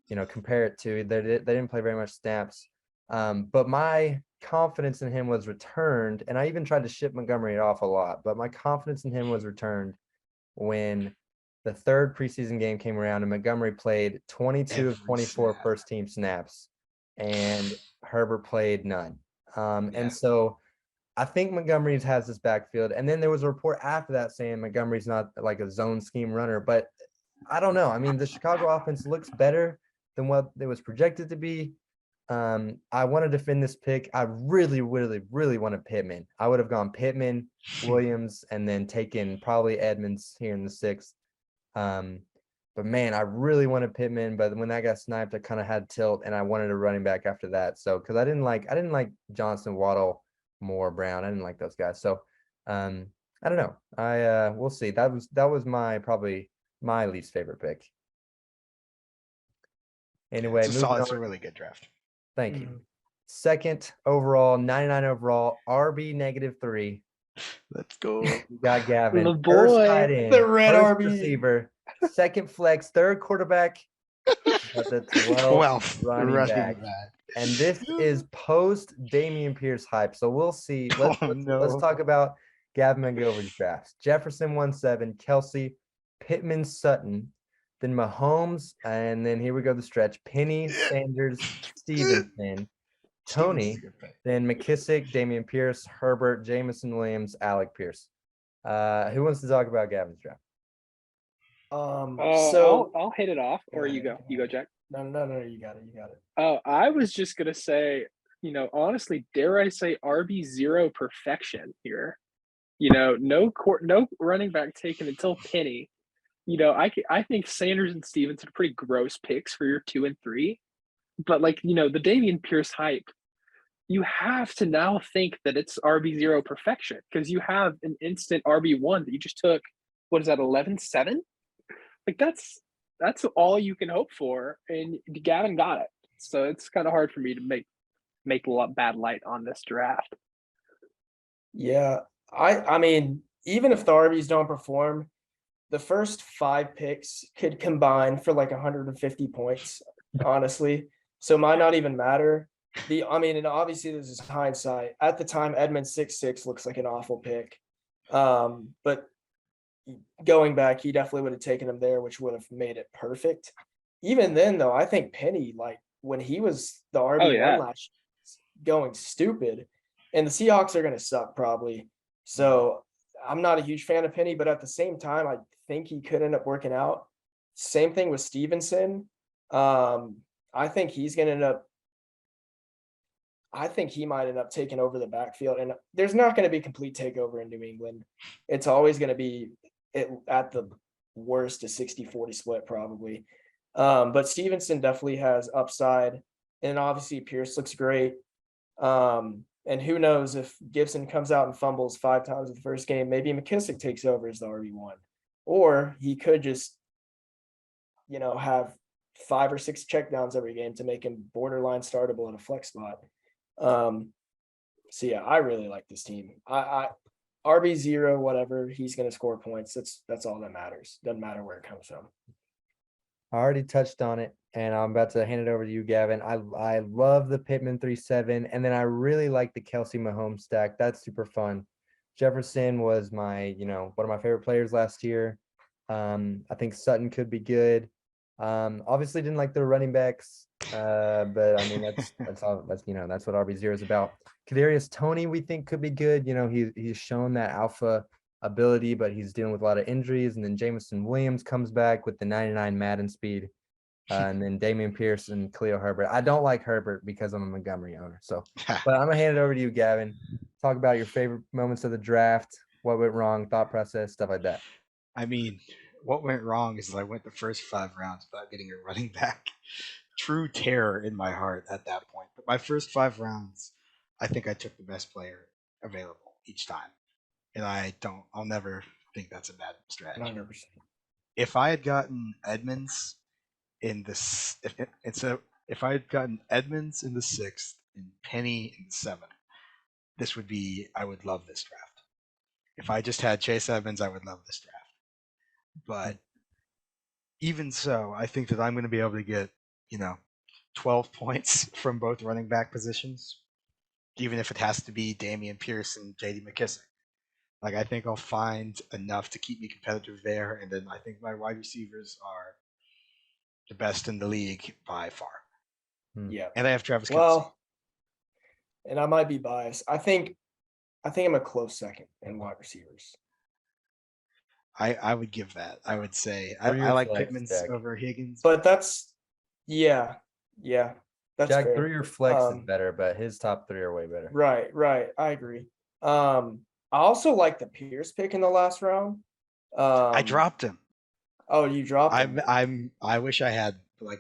you know, compare it to. They didn't play very much snaps. But my confidence in him was returned, and I even tried to ship Montgomery off a lot. But my confidence in him was returned when the 3rd preseason game came around and Montgomery played 22 of 24 first team snaps and Herbert played none. And so I think Montgomery has this backfield. And then there was a report after that saying Montgomery's not like a zone scheme runner, but I don't know. I mean, the Chicago offense looks better than what it was projected to be. I want to defend this pick. I really, really, really wanted Pittman. I would have gone Pittman, Williams, and then taken probably Edmonds here in the 6th. But man, I really wanted Pittman, but when that got sniped, I kind of had tilt, and I wanted a running back after that. So because I didn't like Johnson, Waddle, Moore, Brown. I didn't like those guys. So I don't know. We'll see. That was probably my least favorite pick. Anyway, it's a really good draft. Thank you. 2nd overall, 99 overall, RB -3. Let's go. You got Gavin. The First boy, tight end, the red first RB. receiver, 2nd flex, 3rd quarterback, but the 12th running back. And this is post Dameon Peirce hype. So we'll see. Let's talk about Gavin McGilvra's drafts. Jefferson 1-7, Kelsey, Pittman, Sutton, then Mahomes, and then here we go the stretch. Penny, Sanders, Stevenson, Tony, then McKissick, Dameon Peirce, Herbert, Jamison Williams, Alec Peirce. Who wants to talk about Gavin's draft? So I'll hit it off, or you go, Jack. No, you got it. Oh, I was just gonna say, you know, honestly, dare I say RB0 perfection here. You know, no running back taken until Penny. You know, I think Sanders and Stevenson are pretty gross picks for your 2 and 3. But like, the Dameon Peirce hype, you have to now think that it's RB0 perfection because you have an instant RB1 that you just took. What is that, 11-7? Like that's all you can hope for, and Gavin got it. So it's kind of hard for me to make a lot bad light on this draft. Yeah, I mean, even if the RBs don't perform, the first 5 picks could combine for like 150 points, honestly. So it might not even matter. And obviously this is hindsight. At the time, Edmund 6'6" looks like an awful pick. But going back, he definitely would have taken him there, which would have made it perfect. Even then, though, I think Penny, like when he was the RB1 last year, going stupid, and the Seahawks are going to suck probably. So I'm not a huge fan of Penny, but at the same time, I think he could end up working out. Same thing with Stevenson. I think he's going to end up. I think he might end up taking over the backfield, and there's not going to be complete takeover in New England. It's always going to be at the worst a 60-40 split probably. But Stevenson definitely has upside, and obviously Peirce looks great. And who knows if Gibson comes out and fumbles 5 times in the first game, maybe McKissick takes over as the RB1, or he could just, have 5 or 6 checkdowns every game to make him borderline startable in a flex spot. So yeah, I really like this team. I RB0, whatever, he's going to score points. That's all that matters. Doesn't matter where it comes from. I already touched on it, and I'm about to hand it over to you, Gavin. I love the Pittman 3-7, and then I really like the Kelsey Mahomes stack. That's super fun. Jefferson was my, one of my favorite players last year. I think Sutton could be good. Obviously didn't like the running backs, but I mean that's all. That's that's what RB0 is about. Kadarius Toney we think could be good. He's shown that alpha ability, but he's dealing with a lot of injuries. And then Jameson Williams comes back with the 99 Madden speed, and then Dameon Peirce and Khalil Herbert. I don't like Herbert because I'm a Montgomery owner. So, but I'm gonna hand it over to you, Gavin. Talk about your favorite moments of the draft, what went wrong, thought process, stuff like that. I mean, what went wrong is I went the first 5 rounds without getting a running back. True terror in my heart at that point. But my first 5 rounds, I think I took the best player available each time. And I'll never think that's a bad strategy. 100%. If I had gotten Edmonds in this, if I had gotten Edmonds in the 6th and Penny in the 7th, I would love this draft. If I just had Chase Edmonds, I would love this draft. But even so, I think that I'm going to be able to get, 12 points from both running back positions, even if it has to be Dameon Peirce and J.D. McKissick. Like, I think I'll find enough to keep me competitive there, and then I think my wide receivers are the best in the league by far. Yeah. And I have Travis Kelce. Well, and I might be biased. I think I'm a close second in wide receivers. I would give that. I would say I like Pittman's over Higgins. But that's that's Jack, fair. through your flex is better, but his top 3 are way better. Right. I agree. I also like the Peirce pick in the last round. I dropped him. Oh, you dropped him? I wish I had, but I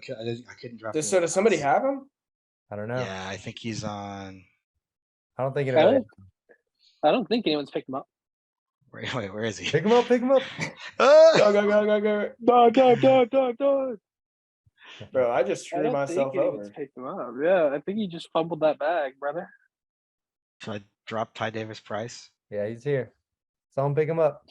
couldn't drop him. So does somebody have him? I don't know. Yeah, I think he's on. I don't think I don't think anyone's picked him up. Wait, where is he? Pick him up. Go. Bro, I just screwed myself over. Picked him up. Yeah, I think you just fumbled that bag, brother. So I dropped Ty Davis Price. Yeah, he's here. Someone pick him up.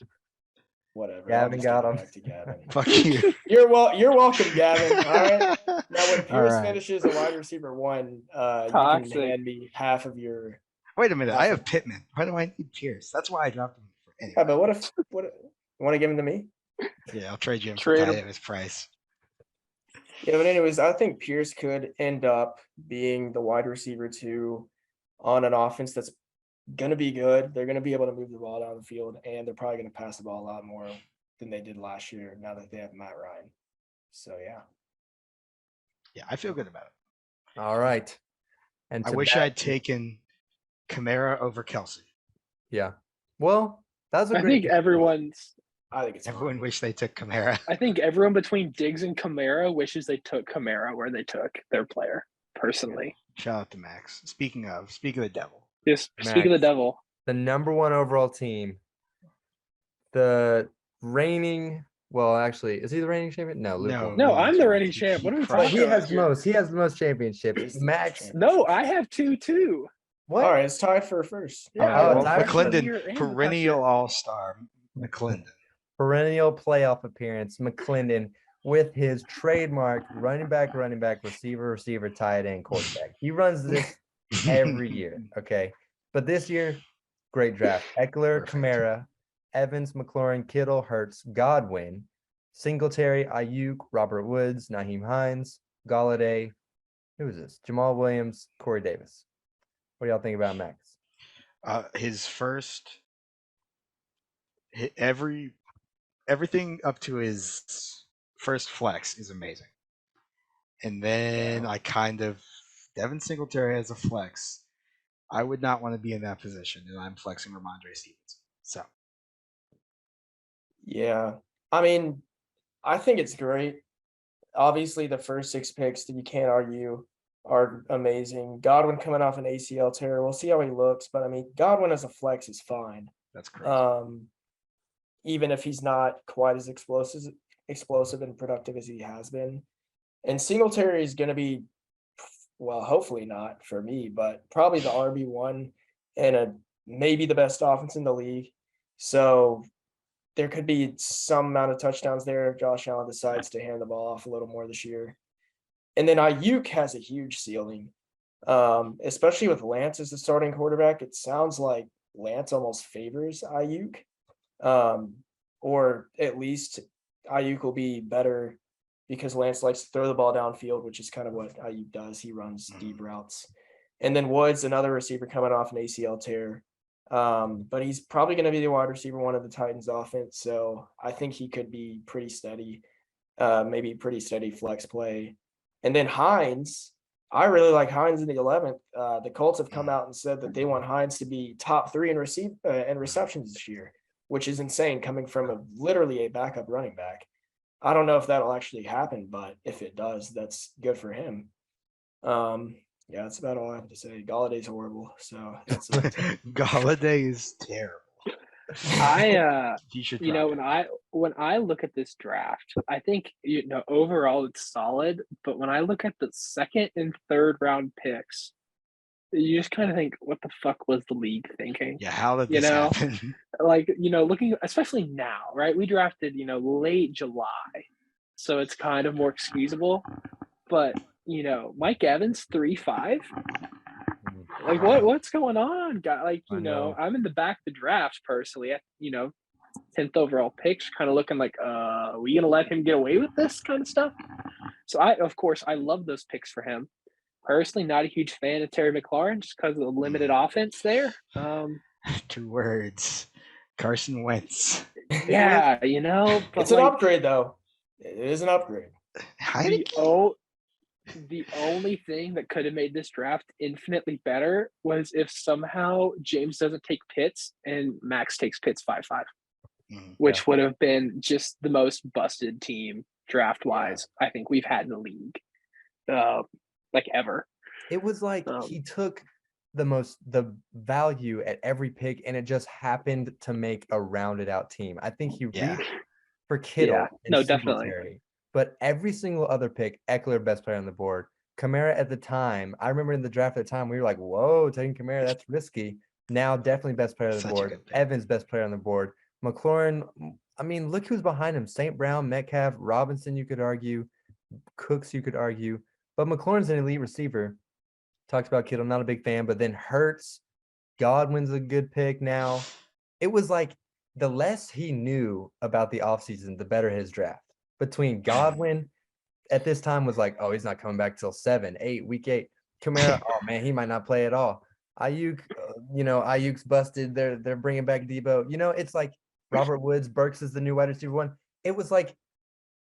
Whatever. Gavin got him. Back to Gavin. Fuck you. You're welcome, Gavin. All right. Now, when Peirce finishes a wide receiver 1, you can hand me half of your. Wait a minute. I have Pittman. Why do I need Peirce? That's why I dropped him. Anyway. Yeah, but what if you want to give him to me? Yeah, I'll trade you him for Ty Davis Price. Yeah, but anyways, I think Peirce could end up being the wide receiver 2 on an offense that's going to be good. They're going to be able to move the ball down the field, and they're probably going to pass the ball a lot more than they did last year now that they have Matt Ryan. So, yeah. Yeah, I feel good about it. All right. And I wish I'd taken Kamara over Kelsey. Yeah. Well, that's a I great think everyone wished they took Kamara. I think everyone between Diggs and Kamara wishes they took Kamara where they took their player. personally. Shout out to Max. Speaking of the devil. Just speak of the Max. devil. The number 1 overall team, the reigning. Well, actually, is he the reigning champion? No, Luke. No, won. No, he I'm is the right. reigning champ. What are we He But talking he about has here? most. He has the most championships. He's the Max. champion. No, I have two too. What? All right, it's tied for first. Yeah, All right, Oh, well, Tyler McClendon, year and the past perennial year. all-star, McClendon. Perennial playoff appearance. McClendon with his trademark running back, receiver, tight end, quarterback. He runs this every year. Okay. But this year, great draft. Eckler, Perfect. Kamara, Evans, McLaurin, Kittle, Hurts, Godwin, Singletary, Ayuk, Robert Woods, Naheem Hines, Galladay. Who is this? Jamal Williams, Corey Davis. What do y'all think about Max? His first, everything up to his first flex is amazing. And then Devin Singletary as a flex. I would not want to be in that position, and I'm flexing Ramondre Stevenson. So, Yeah. I mean, I think it's great. Obviously, the first 6 picks that you can't argue are amazing. Godwin coming off an ACL tear. We'll see how he looks, but I mean, Godwin as a flex is fine. that's crazy. Even if he's not quite as explosive and productive as he has been. And Singletary is going to be, well, hopefully not for me, but probably the RB1 and maybe the best offense in the league. So there could be some amount of touchdowns there if Josh Allen decides to hand the ball off a little more this year. And then Ayuk has a huge ceiling, especially with Lance as the starting quarterback. It sounds like Lance almost favors Ayuk, or at least Ayuk will be better because Lance likes to throw the ball downfield, which is kind of what Ayuk does. He runs deep routes. And then Woods, another receiver coming off an ACL tear. But he's probably going to be the wide receiver 1 of the Titans offense. So I think he could be pretty steady, maybe pretty steady flex play. And then Hines, I really like Hines in the 11th. The Colts have come out and said that they want Hines to be top 3 in receptions this year, which is insane coming from literally a backup running back. I don't know if that'll actually happen, but if it does, that's good for him. Yeah, that's about all I have to say. Galladay's horrible, so that's Galladay is terrible. I He should you know, drop it. when I look at this draft, I think overall it's solid, but when I look at the 2nd and 3rd round picks, you just kind of think, what the fuck was the league thinking? Yeah, how did this happen? Like, looking especially now, right? We drafted, late July, so it's kind of more excusable. But Mike Evans 3-5. Like, what's going on, guy? Like, I know. I'm in the back of the draft personally at 10th overall picks, kind of looking like, are we gonna let him get away with this kind of stuff? So I love those picks for him. Personally, not a huge fan of Terry McLaurin just because of the limited offense there. 2 words. Carson Wentz. Yeah, but it's an upgrade though. It is an upgrade. The only thing that could have made this draft infinitely better was if somehow James doesn't take Pitts and Max takes Pitts 5-5, which would have been just the most busted team draft-wise I think we've had in the league, like ever. It was like he took the value at every pick, and it just happened to make a rounded out team. I think he reached for Kittle. No, definitely. But every single other pick, Eckler, best player on the board. Kamara at the time, I remember in the draft at the time, we were like, whoa, taking Kamara, that's risky. Now, definitely best player on the board. Evans, best player on the board. McLaurin, I mean, look who's behind him. St. Brown, Metcalf, Robinson, you could argue. Cooks, you could argue. But McLaurin's an elite receiver. Talked about Kittle, not a big fan. But then Hurts, Godwin's a good pick now. It was like the less he knew about the offseason, the better his draft. Between Godwin at this time was like, oh, he's not coming back till week 8. Kamara, oh man, he might not play at all. Ayuk, Ayuk's busted. They're bringing back Debo. It's like Robert Woods, Burks is the new wide receiver 1. It was like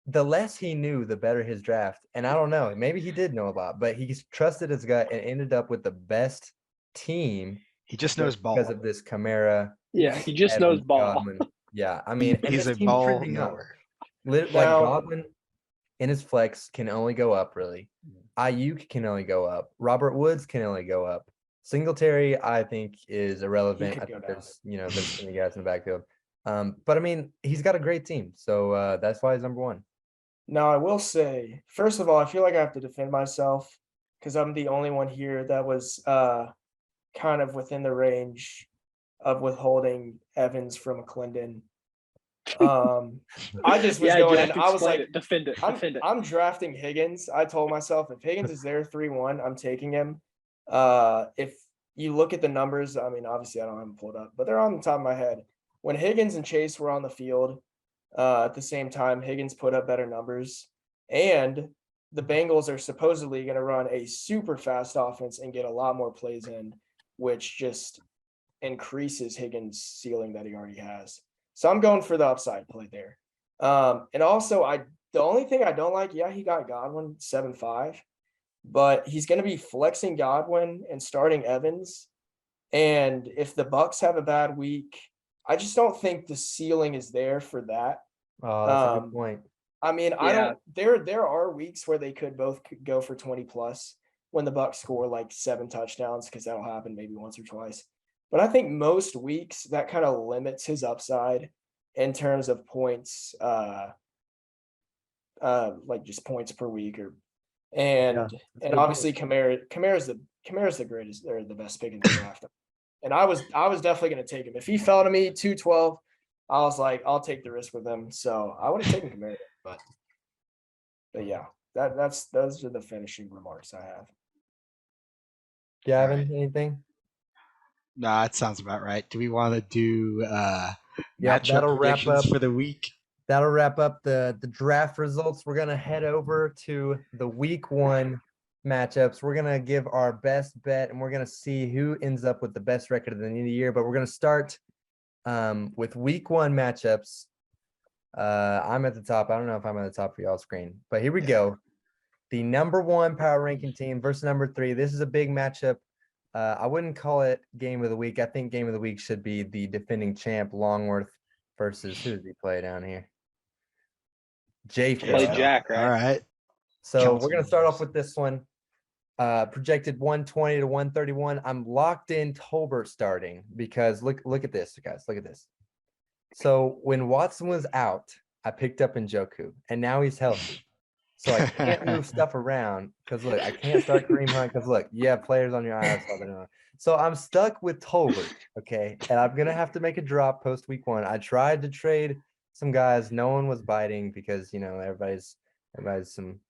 the less he knew, the better his draft. And I don't know, maybe he did know a lot, but he trusted his gut and ended up with the best team. He just knows ball because of this Kamara. Yeah, he just knows ball. Godwin. Yeah, I mean, he's a ball knower. Like Godwin in his flex can only go up, really. Ayuk can only go up. Robert Woods can only go up. Singletary, I think, is irrelevant. could I go think down. there's too many guys in the backfield. But I mean, he's got a great team, so that's why he's number one. Now, I will say, first of all, I feel like I have to defend myself because I'm the only one here that was kind of within the range of withholding Evans from McClendon. I just was Yeah, going you have in. to I was explain like, it. Defend it. Defend it. I'm drafting Higgins. I told myself if Higgins is there 3-1, I'm taking him. If you look at the numbers, I mean, obviously I don't have them pulled up, but they're on the top of my head. When Higgins and Chase were on the field at the same time, Higgins put up better numbers. And the Bengals are supposedly going to run a super fast offense and get a lot more plays in, which just increases Higgins' ceiling that he already has. So I'm going for the upside play there. And also, the only thing I don't like, he got Godwin 7-5, but he's going to be flexing Godwin and starting Evans. And if the Bucks have a bad week, I just don't think the ceiling is there for that. Oh, that's a good point. I mean, I Yeah. don't. There are weeks where they could both go for 20 plus when the Bucks score like 7 touchdowns, because that'll happen maybe once or twice. But I think most weeks that kind of limits his upside in terms of points, like just points per week, and obviously Kamara's the greatest, or the best pick in the draft. And I was definitely going to take him if he fell to me 212. I was like, I'll take the risk with him. So I would have taken Kamara, but yeah, those are the finishing remarks I have. Gavin, Alright. anything? Nah, that sounds about right. Do we want to do Yep, matchup that'll wrap predictions up. for the week? That'll wrap up the draft results. We're gonna head over to the week 1 matchups. We're gonna give our best bet, and we're gonna see who ends up with the best record at the end of the year. But we're gonna start with week 1 matchups. I'm at the top. I don't know if I'm at the top for y'all's screen, but here we go. The number 1 power ranking team versus number 3. This is a big matchup. I wouldn't call it game of the week. I think game of the week should be the defending champ Longworth versus, who does he play down here? Jay Play Phillips. Jack, right? All right. So Counts we're gonna start numbers. off with this one. Projected 120 to 131. I'm locked in Tolbert starting because look at this, guys. Look at this. So when Watson was out, I picked up Njoku, and now he's healthy. So I can't move stuff around because look, I can't start Kareem Hunt because look, you have players on your IR spot. So I'm stuck with Tolbert, okay, and I'm gonna have to make a drop post week 1. I tried to trade some guys, no one was biting because everybody's some.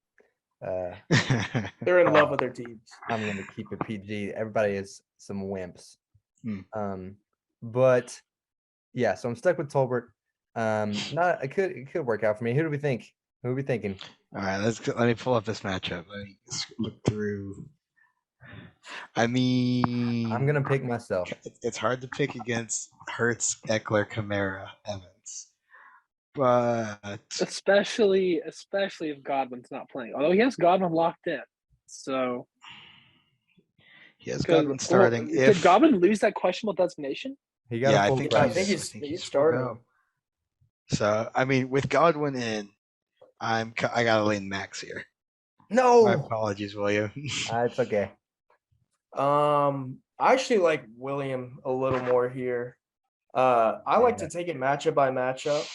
They're in love with their teams. I'm gonna keep it PG. Everybody is some wimps. Hmm. But yeah, so I'm stuck with Tolbert. It could work out for me. Who do we think? Who are we thinking? All right, let me pull up this matchup. Let me look through. I mean, I'm gonna pick myself. It's hard to pick against Hurts, Eckler, Kamara, Evans, but Especially if Godwin's not playing. Although he has Godwin locked in. So he has Godwin starting. Did Godwin lose that questionable designation? He got Yeah, a I full think practice. he's full starting. go. So I mean, with Godwin in, I gotta lean Max here. No, My apologies, William. it's okay. I actually like William a little more here. I like to take it matchup by matchup,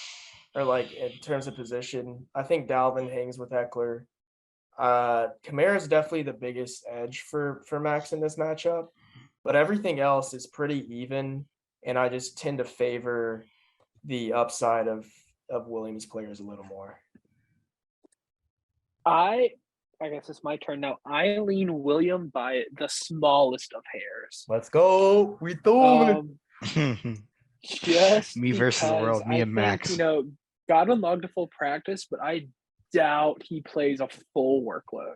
or like in terms of position. I think Dalvin hangs with Eckler. Kamara is definitely the biggest edge for Max in this matchup, but everything else is pretty even, and I just tend to favor the upside of Williams players a little more. I guess it's my turn now. I lean William by the smallest of hairs. Let's go. We do Just Me versus the world, me and Max. Godwin logged a full practice, but I doubt he plays a full workload.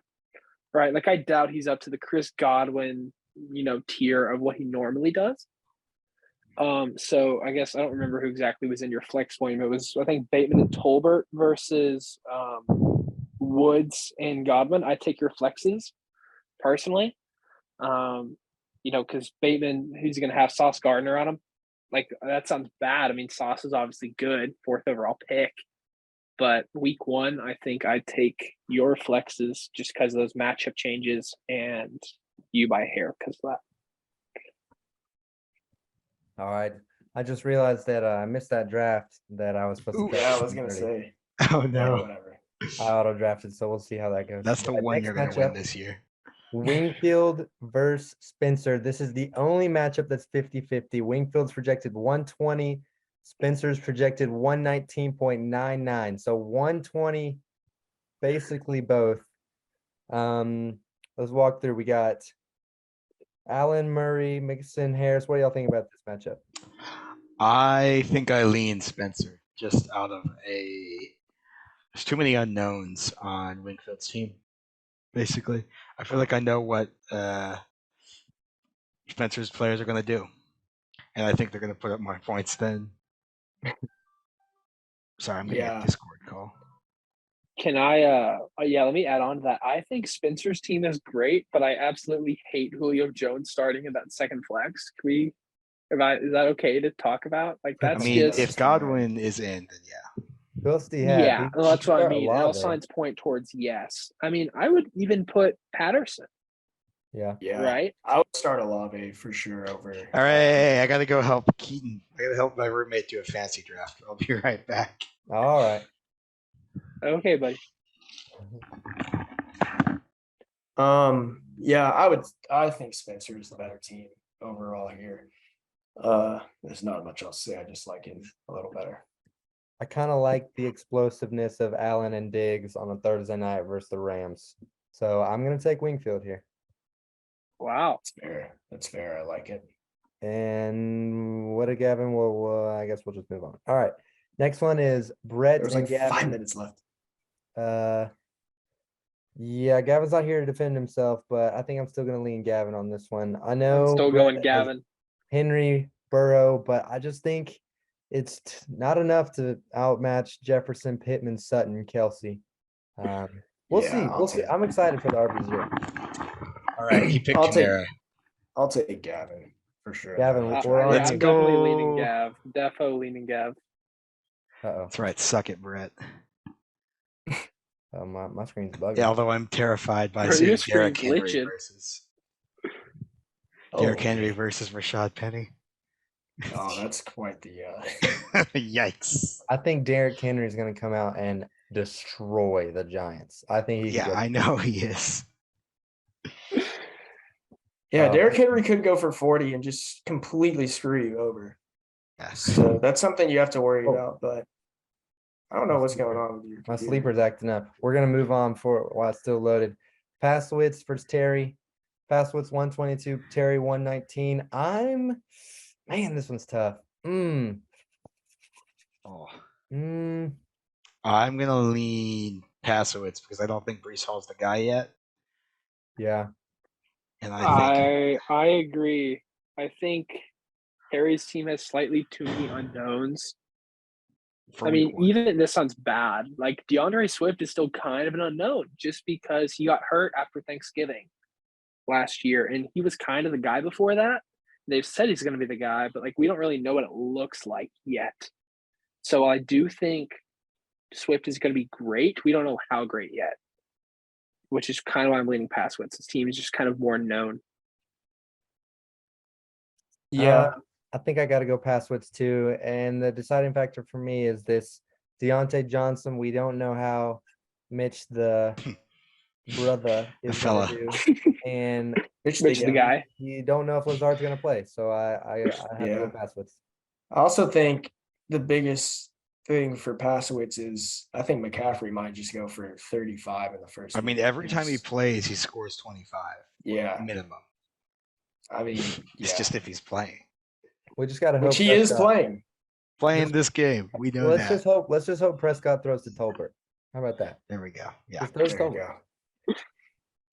Right? Like I doubt he's up to the Chris Godwin, tier of what he normally does. So I guess I don't remember who exactly was in your flex game. It was, I think, Bateman and Tolbert versus Woods and Godwin. I take your flexes personally. Because Bateman, who's going to have Sauce Gardner on him? Like, that sounds bad. I mean, Sauce is obviously good, 4th overall pick. But week 1, I think I'd take your flexes just because of those matchup changes, and you by hair because of that. All right. I just realized that I missed that draft that I was supposed to. Ooh. cut Yeah, at I was gonna 7:30. say. Oh Yeah, no, whatever. I auto drafted, so we'll see how that goes. that's the But one next you're gonna win matchup, this year. Wingfield versus Spencer. This is the only matchup that's 50-50. Wingfield's projected 120. Spencer's projected 119.99. So 120, basically both. Let's walk through. We got Allen, Murray, Mixon, Harris. What do y'all think about this matchup? I think I lean Spencer just out of there's too many unknowns on Wingfield's team. Basically, I feel like I know what Spencer's players are going to do, and I think they're going to put up more points than. Sorry, I'm getting Yeah. a Discord call. Can I let me add on to that. I think Spencer's team is great, but I absolutely hate Julio Jones starting in that second flex. Is that okay to talk about? Like I that's mean, just if Godwin is in, then yeah. Who else do you have? yeah, well, that's what I mean. And all Olave. signs point towards yes. I mean, I would even put Patterson, Yeah. Yeah. right? I would start Olave for sure over. All right, I got to go help Keaton. I got to help my roommate do a fancy draft. I'll be right back. All right. Okay, buddy. Yeah, I think Spencer is the better team overall here. There's not much else to say. I just like him a little better. I kind of like the explosiveness of Allen and Diggs on a Thursday night versus the Rams. So I'm going to take Wingfield here. Wow. That's fair. That's fair. I like it. And what did Gavin? Well, I guess we'll just move on. All right. Next one is Brett There's and like Gavin. 5 minutes left. Yeah, Gavin's not here to defend himself, but I think I'm still going to lean Gavin on this one. I know I'm still Brett going has Gavin. Henry, Burrow, but I just think it's not enough to outmatch Jefferson, Pittman, Sutton, Kelsey. We'll see. We'll see. I'm excited for the RB0. All right, he picked I'll take Kamara. I'll take Gavin for sure. Gavin, That we're on matchup. Let's I'm you. definitely go. leaning Gav. Defo leaning Gav. Uh-oh. That's right. Suck it, Brett. Oh, my screen's bugging. Yeah, although I'm terrified by Your seeing screen's Derrick Henry glitching. versus Oh, Derrick Henry versus Rashad Penny. Oh, that's quite the Yikes. I think Derrick Henry is going to come out and destroy the Giants. I think he Yeah, can go. I know he is. Yeah, Oh. Derrick Henry could go for 40 and just completely screw you over. Yeah. So that's something you have to worry Oh. about, but I don't know what's going on with your My computer. sleeper's acting up. We're going to move on while it's still loaded. Paszawits versus Terry. Paszawits 122, Terry 119. Man, this one's tough. Oh. I'm gonna lean Paszawits because I don't think Brees Hall's the guy yet, Yeah. and I think I agree. I think Harry's team has slightly too many unknowns. for I week mean, one. even this sounds bad. Like DeAndre Swift is still kind of an unknown just because he got hurt after Thanksgiving last year, and he was kind of the guy before that. They've said he's going to be the guy, but like we don't really know what it looks like yet. So I do think Swift is going to be great. We don't know how great yet, which is kind of why I'm leaning Paszawits. His team is just kind of more known. Yeah, I think I got to go Paszawits too. And the deciding factor for me is this Deontay Johnson. We don't know how Mitch the brother is going fella. to do. And Mitch Mitch the guy. you don't know if Lazard's going to play. So I have to go Paszawits. I also think the biggest thing for Paszawits is I think McCaffrey might just go for 35 in the first. I mean, few every time he games. plays, he scores 25. Yeah, Minimum. I mean, It's just if he's playing. We just got to hope. which he is Prescott- playing. Playing this game, we know Let's that. just hope. Let's just hope Prescott throws to Tolbert. How about that? There we go. Yeah, Just throws There you Tolbert. go.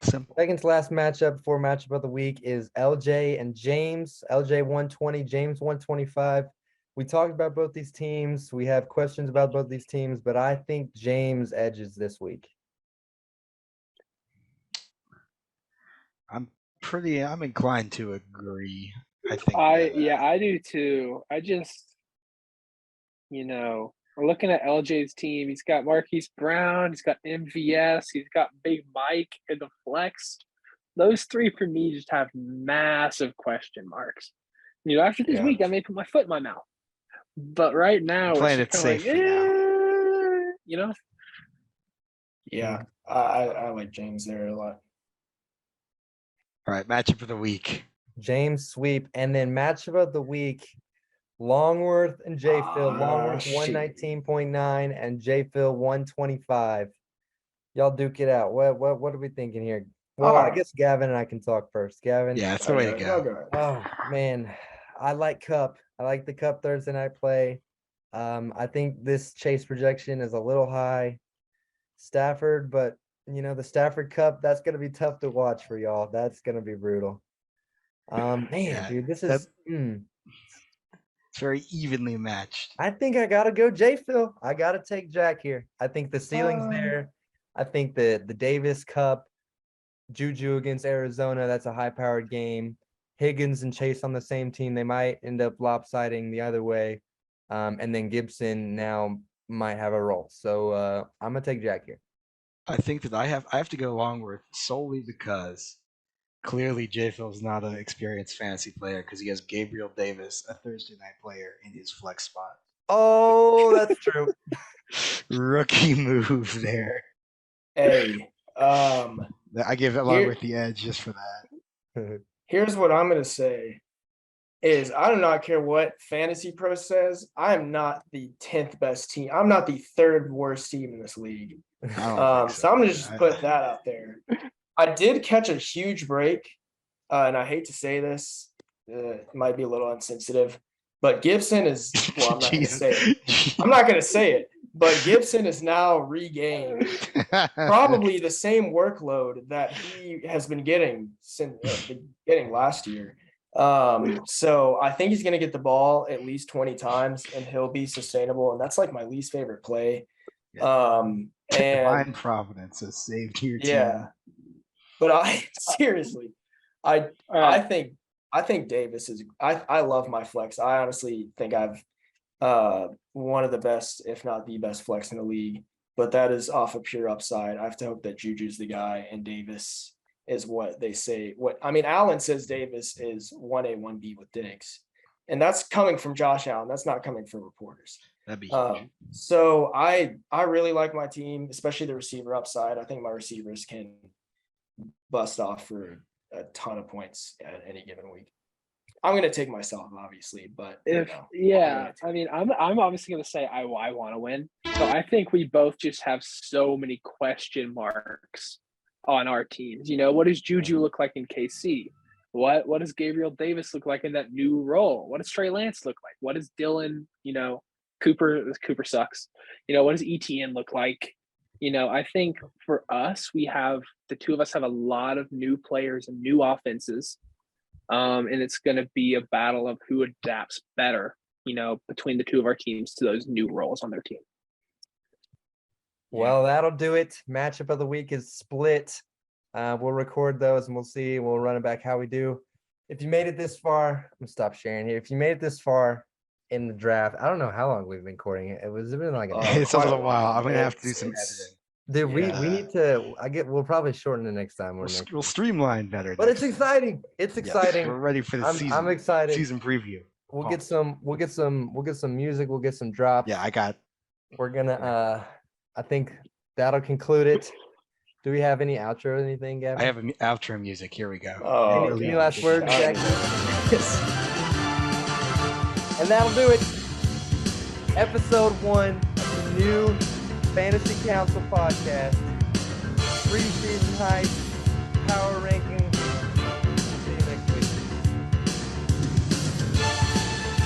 simple. Second to last matchup for matchup of the week is LJ and James. LJ 120, James 125. We talked about both these teams. We have questions about both these teams, but I think James edges this week. I'm inclined to agree. I think I do too. I just, We're looking at LJ's team. He's got Marquise Brown. He's got MVS. He's got Big Mike in the flex. Those three for me just have massive question marks. After this week, I may put my foot in my mouth. But right now, Playing it's it safe for now. Yeah, I like James there a lot. All right, matchup of the week. James sweep, and then matchup of the week, Longworth and J Phil. Longworth shit. 119.9 and J Phil 125. Y'all duke it out. What are we thinking here? Well, I guess Gavin and I can talk first. Gavin. Yeah, that's the way to go. go. Oh man, I like Cup. I like the Cup Thursday night play. I think this chase projection is a little high. Stafford, but the Stafford Cup, that's gonna be tough to watch for y'all. That's gonna be brutal. Dude, this is it's very evenly matched. I think I gotta go J Phil. I gotta take Jack here. I think the ceiling's there. I think the Davis Cup, Juju against Arizona, that's a high-powered game. Higgins and Chase on the same team, they might end up lopsiding the other way. And then Gibson now might have a role. So I'm gonna take Jack here. I think that I have to go Longworth solely because clearly J Phil's not an experienced fantasy player because he has Gabriel Davis, a Thursday night player, in his flex spot. Oh, that's true. Rookie move there. Hey, I give Longworth the edge just for that. Here's what I'm gonna say. Is I do not care what Fantasy Pro says. I am not the 10th best team. I'm not the third worst team in this league. So I'm gonna just put that out there. I did catch a huge break, and I hate to say this, it might be a little insensitive, but Gibson is. Well, I'm not gonna say it. I'm not gonna say it, but Gibson is now regained probably the same workload that he has been getting since last year. So I think he's going to get the ball at least 20 times and he'll be sustainable. And that's like my least favorite play. And Divine Providence has saved your team. Yeah, but I seriously, I think Davis is, I love my flex. I honestly think I've, one of the best, if not the best flex in the league, but that is off of pure upside. I have to hope that Juju's the guy and Davis is what they say. Allen says Davis is 1A, 1B with Diggs. And that's coming from Josh Allen. That's not coming from reporters. That'd be huge. So I really like my team, especially the receiver upside. I think my receivers can bust off for a ton of points at any given week. I'm going to take myself, obviously, but I'm obviously going to say I want to win. So I think we both just have so many question marks on our teams. What does Juju look like in KC? What does Gabriel Davis look like in that new role? What does Trey Lance look like? What does Dylan, Cooper sucks. What does ETN look like? I think for us, the two of us have a lot of new players and new offenses. And it's going to be a battle of who adapts better, between the two of our teams to those new roles on their team. Well, that'll do it. Matchup of the week is split. We'll record those and we'll see. We'll run it back how we do. If you made it this far, I'm gonna stop sharing here. If you made it this far in the draft, I don't know how long we've been recording it. It's been like it's a little while. I'm gonna have to do some editing. Dude, we need to. We'll probably shorten it next time. We'll streamline better. But it's exciting. It's exciting. We're ready for the season. I'm excited. Season preview. We'll get some music. We'll get some drops. Yeah, We're gonna. I think that'll conclude it. Do we have any outro or anything, Gavin? I have an outro music. Here we go. Any last words, Jackie? And that'll do it. Episode 1 of the new Fantasy Council podcast. Preseason hype, power ranking